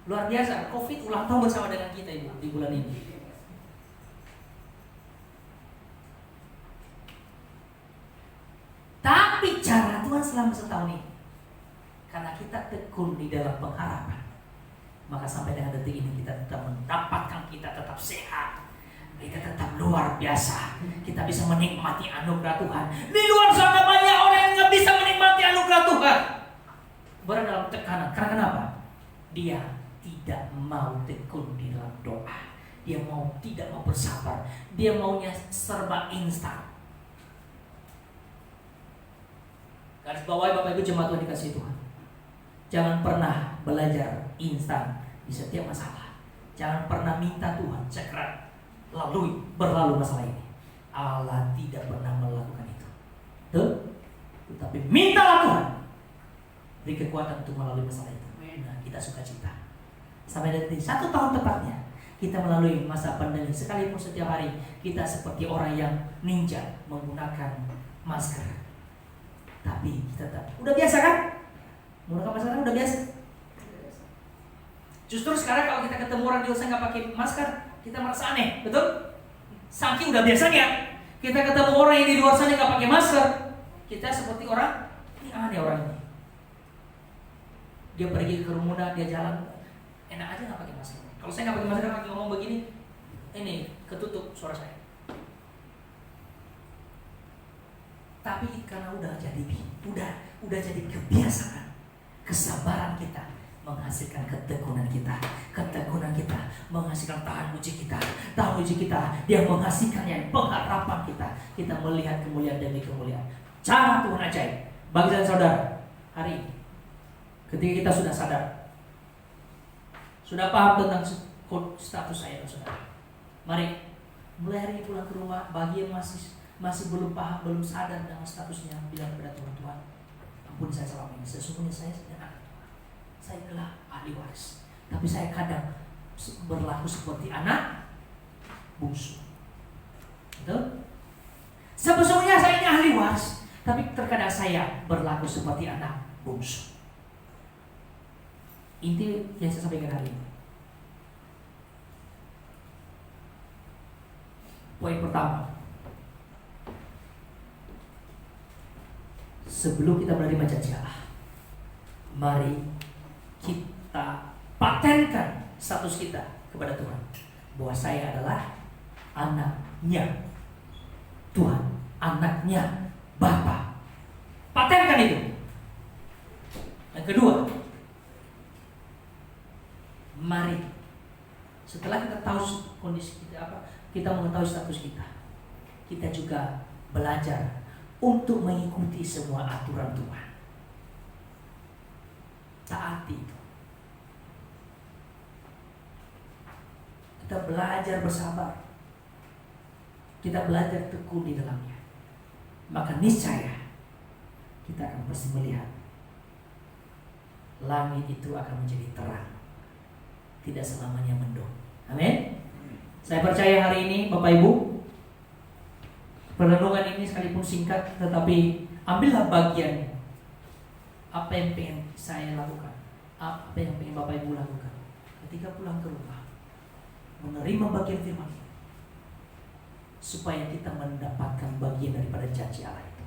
Luar biasa, COVID ulang tahun bersama dengan kita Ibu di bulan ini. Tapi cara Tuhan selama setahun ini, karena kita tekun di dalam pengharapan, maka sampai dengan detik ini kita tetap mendapatkan, kita tetap sehat, kita tetap luar biasa. Kita bisa menikmati anugerah Tuhan. Di luar sana banyak orang yang nggak bisa menikmati anugerah Tuhan, berada dalam tekanan. Karena kenapa? Dia tidak mau tekun di dalam doa. Dia tidak mau bersabar. Dia maunya serba instan. Garis bawahi Bapak Ibu jemaat Tuhan dikasihi Tuhan. Jangan pernah belajar instan di setiap masalah. Jangan pernah minta Tuhan cepat berlalu masalah ini. Allah tidak pernah melakukan itu. Tetapi mintalah Tuhan beri kekuatan untuk melalui masalah itu. Nah, kita sukacita. Sampai detik 1 tahun tepatnya kita melalui masa pandemi, sekalipun setiap hari kita seperti orang yang ninja menggunakan masker. Tapi kita udah biasa kan? Menggunakan masker udah biasa. Justru sekarang kalau kita ketemu orang di luar sana nggak pakai masker, kita merasa aneh, betul? Saking udah biasanya kita ketemu orang yang di luar sana nggak pakai masker, kita seperti orang ini aneh orang ini. Dia pergi ke kerumunan, dia jalan enak aja nggak pakai masker. Kalau saya nggak pakai masker, lagi ngomong begini, ini ketutup suara saya. Tapi karena udah jadi kebiasaan, kesabaran kita menghasilkan ketekunan kita menghasilkan tahan uji kita, dia menghasilkan yang pengharapan kita melihat kemuliaan demi kemuliaan. Cara Tuhan ajaib. Bagi dan saudara, hari ini ketika kita sudah sadar, sudah paham tentang status saya dan saudara, mari mulai hari ini pulang ke rumah. Bagi yang masih belum paham, belum sadar dengan statusnya, bilang kepada Tuhan, ampun saya selama ini, sesungguhnya saya sedang anak Tuhan, saya adalah ahli waris, tapi saya kadang berlaku seperti anak bungsu. Betul? Sesungguhnya saya ini ahli waris, tapi terkadang saya berlaku seperti anak bungsu. Inti yang saya sampaikan hari ini. Poin pertama, sebelum kita menerima janji Allah, mari kita patenkan status kita kepada Tuhan, bahwa saya adalah anaknya Tuhan, anaknya Bapa. Patenkan itu. kita mengetahui status kita, kita juga belajar untuk mengikuti semua aturan Tuhan. Taati itu. Kita belajar bersabar. Kita belajar tekun di dalamnya. Maka niscaya kita akan pasti melihat langit itu akan menjadi terang, tidak selamanya mendung. Amin. Saya percaya hari ini Bapak Ibu, perenungan ini sekalipun singkat, tetapi ambillah bagian apa yang pengen saya lakukan, apa yang pengen Bapak Ibu lakukan ketika pulang ke rumah, menerima bagian firman ini, supaya kita mendapatkan bagian daripada janji Allah itu.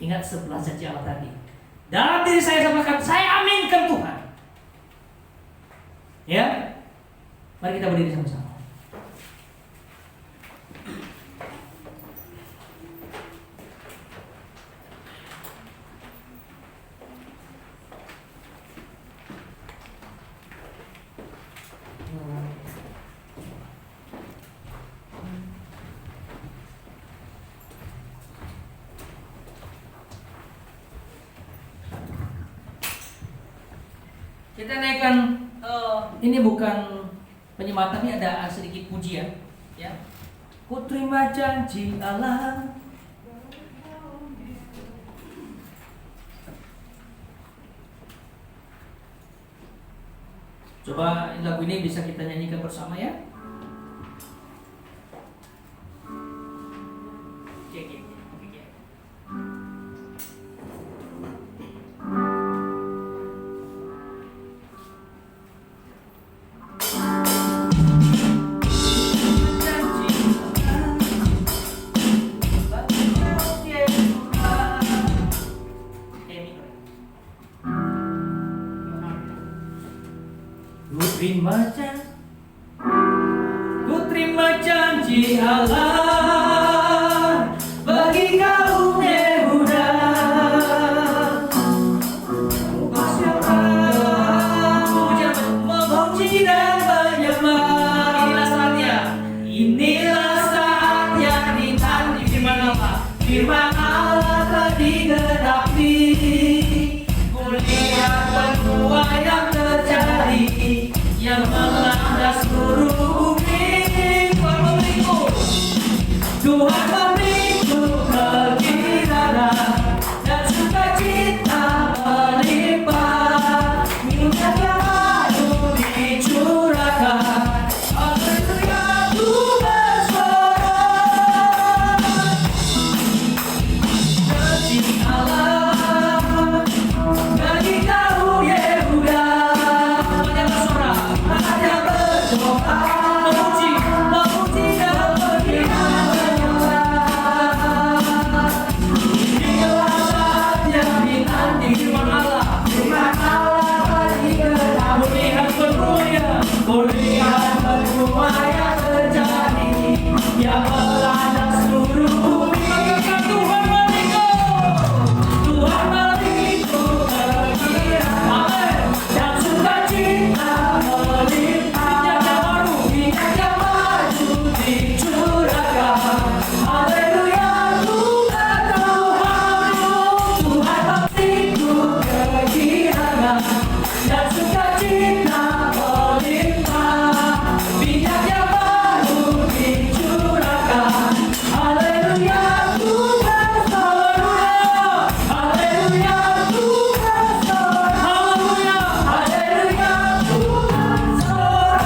Ingat 11 janji Allah tadi. Dalam diri saya sampaikan, saya aminkan Tuhan. Ya, mari kita berdiri sama-sama. Kita naikkan, ini bukan penyematan, ini ada sedikit pujian, ya. Ku terima janji Allah. Coba lagu ini bisa kita nyanyikan bersama ya. Ku terima janji Allah bagi kaum Yehuda. Memuji dan menyembah. Inilah saatnya. Inilah saat yang dinanti. Firman Allah. Firman Allah telah digenapi. Kulihat semua yang terjadi, yang melanda seluruh bumi. Tuhan memberiku kegirangan dan sukacita melimpah. Minyak yang baru dicurahkan. Haleluya, Tuhan bersorak. Janji Allah bagi kaum Yehuda. Banyak bersorak, banyak berdoa, memuji dan berkhianat. Inilah saat yang dinanti. Firman Allah bagi kita. Melihat semua yang terjadi, yang melanda seluruh bumi. Tuhan memberiku kegirangan dan sukacita melimpah. Minyak yang baru dicurahkan. Haleluya, Tuhan memberiku kegirangan dan sukacita melimpah. Minyak yang baru dicurahkan. Haleluya, Tuhan bersorak. Haleluya, Tuhan bersorak. Haleluya, Tuhan bersorak.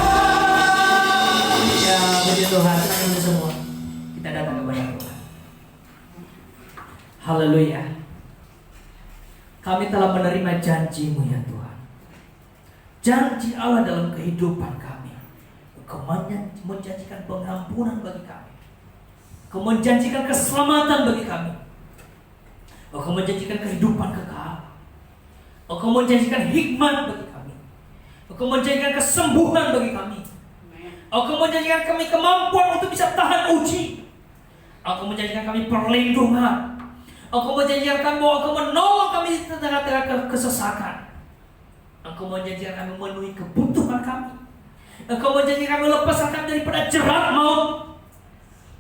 Ya, puji Tuhan, senang itu semua. Kita datang kepada Tuhan. Haleluya. Kami telah menerima janji-Mu ya Tuhan. Janji Allah dalam kehidupan kami. Engkau menjanjikan pengampunan bagi kami. Engkau menjanjikan keselamatan bagi kami. Engkau menjanjikan kehidupan kekal. Engkau menjanjikan hikmat bagi kami. Engkau menjanjikan kesembuhan bagi kami. Engkau menjanjikan kami kemampuan untuk bisa tahan uji. Engkau menjanjikan kami perlindungan. Engkau menjanjikan kami bahwa Engkau menolong kami di tengah-tengah kesesakan. Engkau menjanjikan kami memenuhi kebutuhan kami. Engkau menjanjikan kami lepaskan kami daripada jerat maut.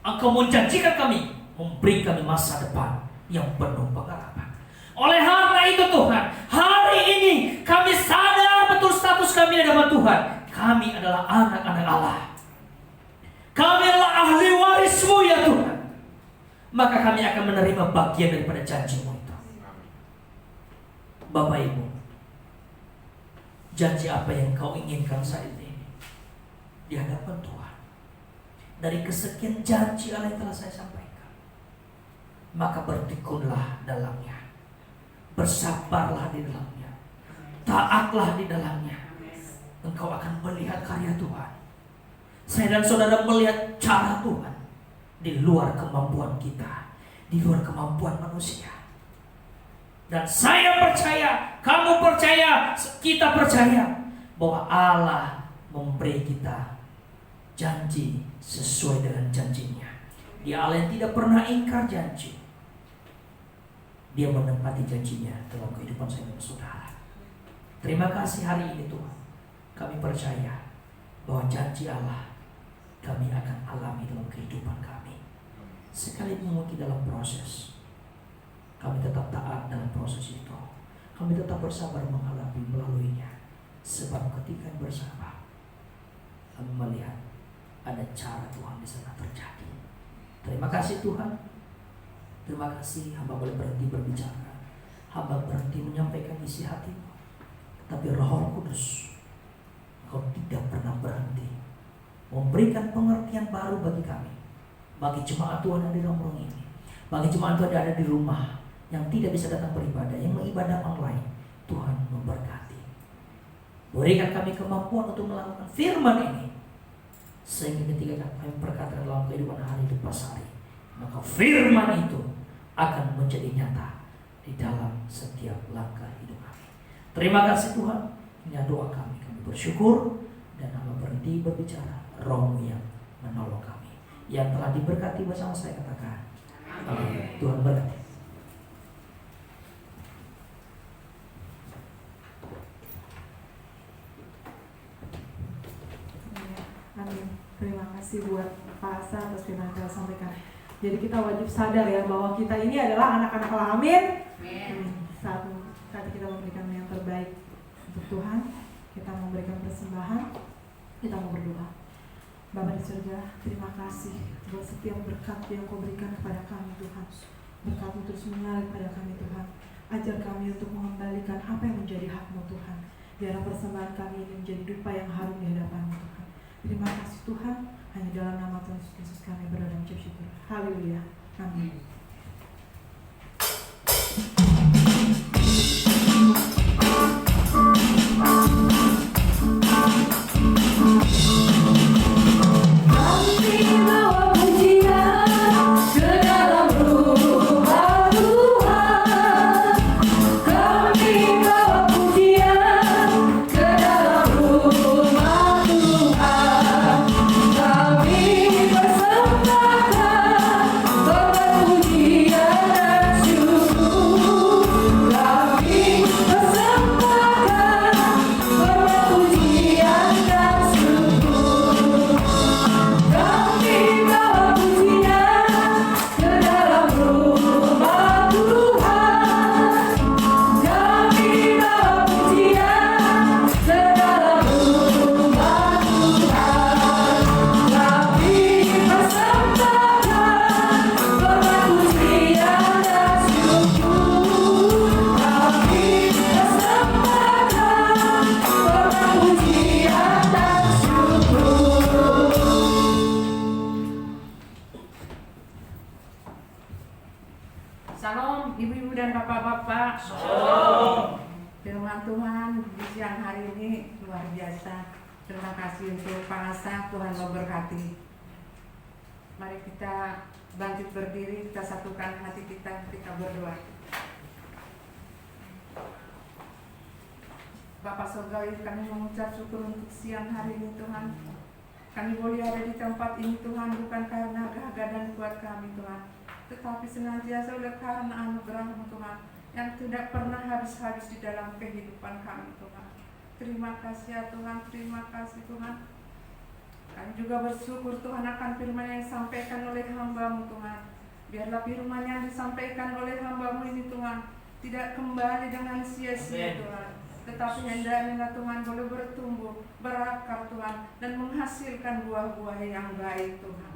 Engkau menjanjikan kami, memberi kami masa depan yang penuh pengharapan. Oleh karena itu Tuhan, hari ini kami sadar betul status kami di hadapan Tuhan. Kami adalah anak-anak Allah. Kami adalah ahli waris-Mu ya Tuhan. Maka kami akan menerima bagian daripada janji-Mu itu. Bapak Ibu, janji apa yang kau inginkan saat ini di hadapan Tuhan? Dari kesekian janji Allah yang telah saya sampaikan, maka bertekunlah dalamnya, bersabarlah di dalamnya, taatlah di dalamnya. Engkau akan melihat karya Tuhan. Saya dan saudara melihat cara Tuhan di luar kemampuan kita, di luar kemampuan manusia. Dan saya percaya, kamu percaya, kita percaya bahwa Allah memberi kita janji sesuai dengan janjinya. Dia Allah yang tidak pernah ingkar janji. Dia menepati janjinya dalam kehidupan saya dan saudara. Terima kasih hari ini Tuhan. Kami percaya bahwa janji Allah kami akan alami dalam kehidupan kami. Sekalipun mungkin dalam proses, kami tetap taat dalam proses itu. Kami tetap bersabar menghadapi melaluinya. Sebab ketika bersabar, kami melihat ada cara Tuhan di sana terjadi. Terima kasih Tuhan. Terima kasih hamba boleh berhenti berbicara. Hamba berhenti menyampaikan isi hatimu. Tapi Roh Kudus, Kau tidak pernah berhenti memberikan pengertian baru bagi kami, bagi jemaat Tuhan yang di dalam ruang ini, bagi jemaat Tuhan yang ada di rumah yang tidak bisa datang beribadah, yang mengibadah online. Tuhan memberkati. Berikan kami kemampuan untuk melakukan firman ini, sehingga ketika kami berkata dalam kehidupan hari lepas hari, maka firman itu akan menjadi nyata di dalam setiap langkah hidup kami. Terima kasih Tuhan. Ini doa kami. Kami bersyukur dan hamba berhenti berbicara. Roh-Mu yang menolong kami. Yang telah diberkati bersama saya katakan amin. Tuhan berkati. Amin. Terima kasih buat Pak Asa atas firman yang telah sampaikan. Jadi kita wajib sadar ya bahwa kita ini adalah anak-anak Allah. Amin. Saat kita memberikan yang terbaik untuk Tuhan, kita memberikan persembahan, kita mau berdoa. Bapa di surga, terima kasih buat setiap berkat yang Kau berikan kepada kami Tuhan. Berkat-Mu terus mengalir pada kami Tuhan. Ajar kami untuk mengembalikan apa yang menjadi hak-Mu Tuhan. Biarlah persembahan kami ini menjadi dupa yang harum di hadapan-Mu Tuhan. Terima kasih Tuhan. Hanya dalam nama Tuhan Yesus kami berdoa dan mengucap syukur. Haleluya. Amin. Salam ibu-ibu dan bapak-bapak. Firman Tuhan di siang hari ini luar biasa. Terima kasih untuk Pak Asa, Tuhan memberkati. Mari kita bangkit berdiri, kita satukan hati kita berdoa. Bapak Surgawi, kami mengucap syukur untuk siang hari ini Tuhan. Kami boleh ada di tempat ini Tuhan bukan karena gagah dan kuat kami Tuhan, tetapi senantiasa oleh karena anugerah-Mu Tuhan yang tidak pernah habis-habis di dalam kehidupan kami Tuhan. Terima kasih ya Tuhan, terima kasih Tuhan. Kami juga bersyukur Tuhan akan firman yang disampaikan oleh hamba-Mu Tuhan. Biarlah firman yang disampaikan oleh hamba-Mu ini Tuhan tidak kembali dengan sia-sia Tuhan, tetapi hendaknya Tuhan boleh bertumbuh, berakar Tuhan, dan menghasilkan buah-buah yang baik Tuhan.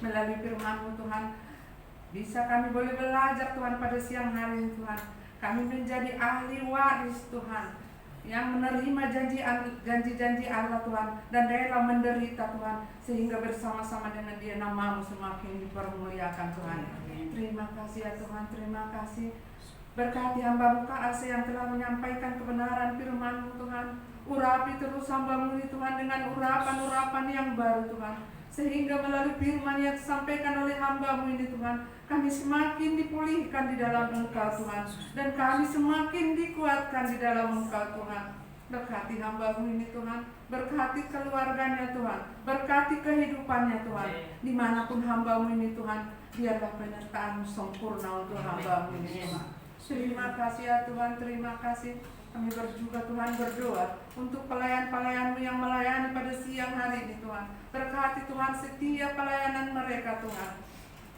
Melalui firman-Mu Tuhan, bisa kami boleh belajar Tuhan pada siang hari ini Tuhan. Kami menjadi ahli waris Tuhan, yang menerima janji-janji Allah Tuhan, dan rela menderita Tuhan, sehingga bersama-sama dengan Dia nama-Mu semakin dipermuliakan Tuhan. Terima kasih ya Tuhan, terima kasih. Berkati hamba-Mu Kak Ase yang telah menyampaikan kebenaran firman-Mu Tuhan. Urapi terus hamba-Mu ini Tuhan dengan urapan-urapan yang baru Tuhan, sehingga melalui firman yang disampaikan oleh hamba-Mu ini Tuhan, kami semakin dipulihkan di dalam Engkau Tuhan, dan kami semakin dikuatkan di dalam Engkau Tuhan. Berkati hamba-Mu ini Tuhan, berkati keluarganya Tuhan, berkati kehidupannya Tuhan, dimanapun hamba-Mu ini Tuhan, biarlah penyertaan-Mu sempurna untuk hamba-Mu ini Tuhan. Terima kasih ya Tuhan, terima kasih. Kami juga Tuhan berdoa untuk pelayan-pelayan-Mu yang melayani pada siang hari ini Tuhan. Berkati Tuhan setiap pelayanan mereka Tuhan.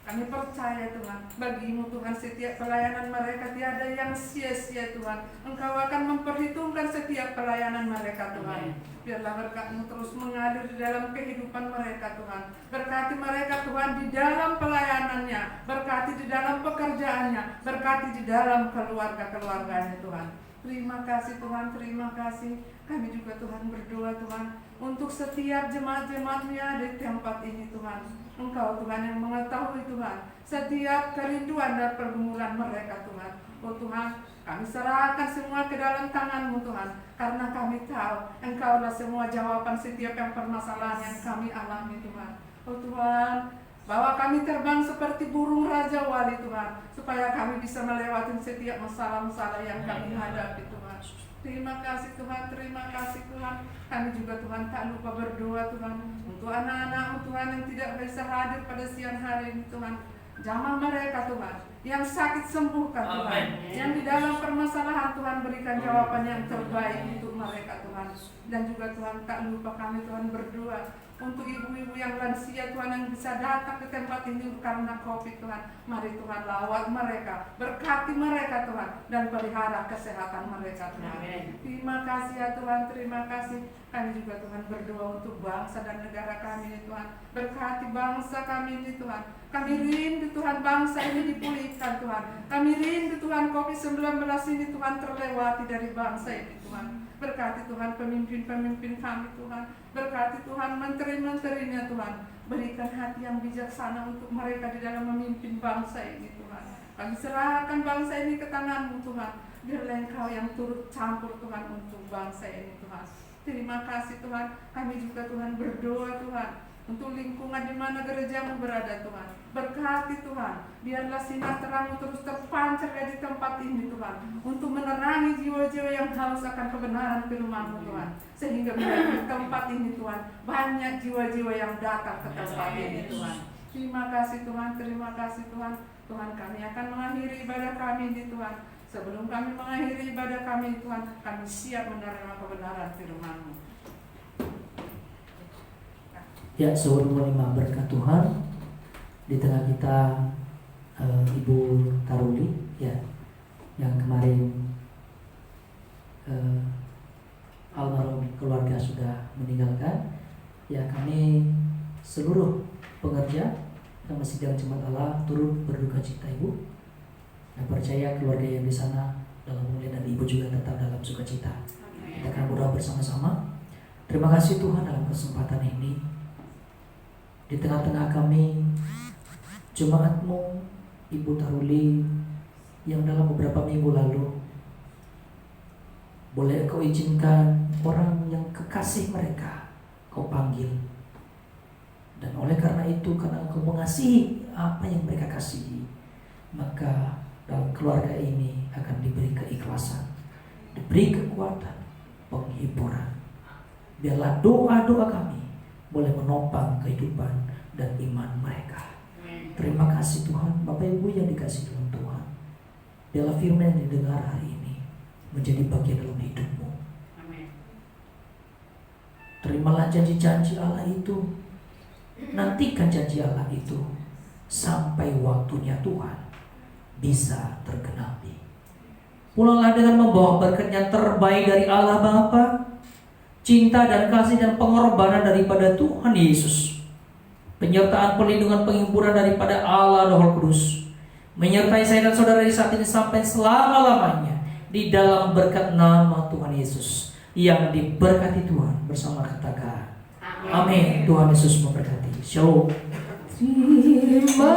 Kami percaya Tuhan, bagi-Mu Tuhan setiap pelayanan mereka tiada yang sia-sia Tuhan. Engkau akan memperhitungkan setiap pelayanan mereka Tuhan. Biarlah berkat-Mu terus mengalir di dalam kehidupan mereka Tuhan. Berkati mereka Tuhan di dalam pelayanannya, berkati di dalam pekerjaannya, berkati di dalam keluarga-keluarganya Tuhan. Terima kasih Tuhan, terima kasih. Kami juga Tuhan berdoa Tuhan untuk setiap jemaat-jemaat-Mu yang ada di tempat ini Tuhan. Engkau Tuhan yang mengetahui Tuhan setiap kerinduan dan pergumulan mereka Tuhan. Oh Tuhan, kami serahkan semua ke dalam tangan-Mu Tuhan, karena kami tahu Engkaulah semua jawaban setiap yang permasalahan yang kami alami Tuhan. Oh Tuhan, bawa kami terbang seperti burung Raja Wali Tuhan, supaya kami bisa melewati setiap masalah-masalah yang kami hadapi Tuhan. Terima kasih Tuhan, terima kasih Tuhan. Kami juga Tuhan tak lupa berdoa Tuhan untuk anak-anak-Mu Tuhan yang tidak bisa hadir pada siang hari ini Tuhan. Jamah mereka Tuhan, yang sakit sembuhkan Tuhan, yang di dalam permasalahan Tuhan berikan jawaban yang terbaik untuk mereka Tuhan. Dan juga Tuhan tak lupa kami Tuhan berdoa untuk ibu-ibu yang lansia Tuhan yang bisa datang ke tempat ini karena COVID Tuhan. Mari Tuhan lawat mereka, berkati mereka Tuhan, dan pelihara kesehatan mereka Tuhan. Terima kasih ya Tuhan, terima kasih. Kami juga Tuhan berdoa untuk bangsa dan negara kami ini Tuhan. Berkati bangsa kami ini Tuhan. Kami rindu Tuhan bangsa ini dipulihkan Tuhan. Kami rindu Tuhan COVID-19 ini Tuhan terlewati dari bangsa ini Tuhan. Berkati Tuhan pemimpin-pemimpin kami Tuhan. Berkati Tuhan menteri-menterinya Tuhan. Berikan hati yang bijaksana untuk mereka di dalam memimpin bangsa ini Tuhan. Kami serahkan bangsa ini ke tangan-Mu Tuhan. Biarlah Engkau yang turut campur Tuhan untuk bangsa ini Tuhan. Terima kasih Tuhan. Kami juga Tuhan berdoa Tuhan untuk lingkungan di mana gereja-Mu berada Tuhan. Berkati Tuhan, biarlah sinar terang-Mu terus terpancar di tempat ini Tuhan, untuk menerangi jiwa-jiwa yang haus akan kebenaran firman-Mu Tuhan, sehingga di tempat ini Tuhan banyak jiwa-jiwa yang datang ke tempat ini Tuhan. Terima kasih Tuhan, terima kasih Tuhan. Tuhan, kami akan mengakhiri ibadah kami ini Tuhan. Sebelum kami mengakhiri ibadah kami Tuhan, kami siap menerima kebenaran firman-Mu. Ya, seluruh menerima berkat Tuhan. Di tengah kita Ibu Taruli ya, yang kemarin almarhum keluarga sudah meninggalkan. Ya, kami seluruh pengerja yang masih dalam jemaat Allah turut berduka cita Ibu. Yang percaya keluarga yang di sana dalam pemulihan dan Ibu juga tetap dalam sukacita. Kita akan berdoa bersama-sama. Terima kasih Tuhan dalam kesempatan ini. Di tengah-tengah kami jemaat-Mu Ibu Taruli yang dalam beberapa minggu lalu, boleh Kau izinkan orang yang kekasih mereka Kau panggil. Dan oleh karena itu, karena Engkau mengasihi apa yang mereka kasihi, maka dalam keluarga ini akan diberi keikhlasan, diberi kekuatan, penghiburan. Biarlah doa-doa kami boleh menopang kehidupan dan iman mereka. Terima kasih Tuhan, Bapak Ibu yang dikasihi dalam Tuhan. Biarlah firman yang didengar hari ini menjadi bagian dalam hidup-Mu. Terimalah janji-janji Allah itu. Nantikan janji Allah itu sampai waktunya Tuhan bisa tergenapi. Pulanglah dengan membawa berkat yang terbaik dari Allah Bapa, cinta dan kasih dan pengorbanan daripada Tuhan Yesus, penyertaan perlindungan penghiburan daripada Allah Roh Kudus, menyertai saya dan saudara di saat ini sampai selama-lamanya di dalam berkat nama Tuhan Yesus. Yang diberkati Tuhan bersama katakan amin. Tuhan Yesus memberkati. Shalom. Terima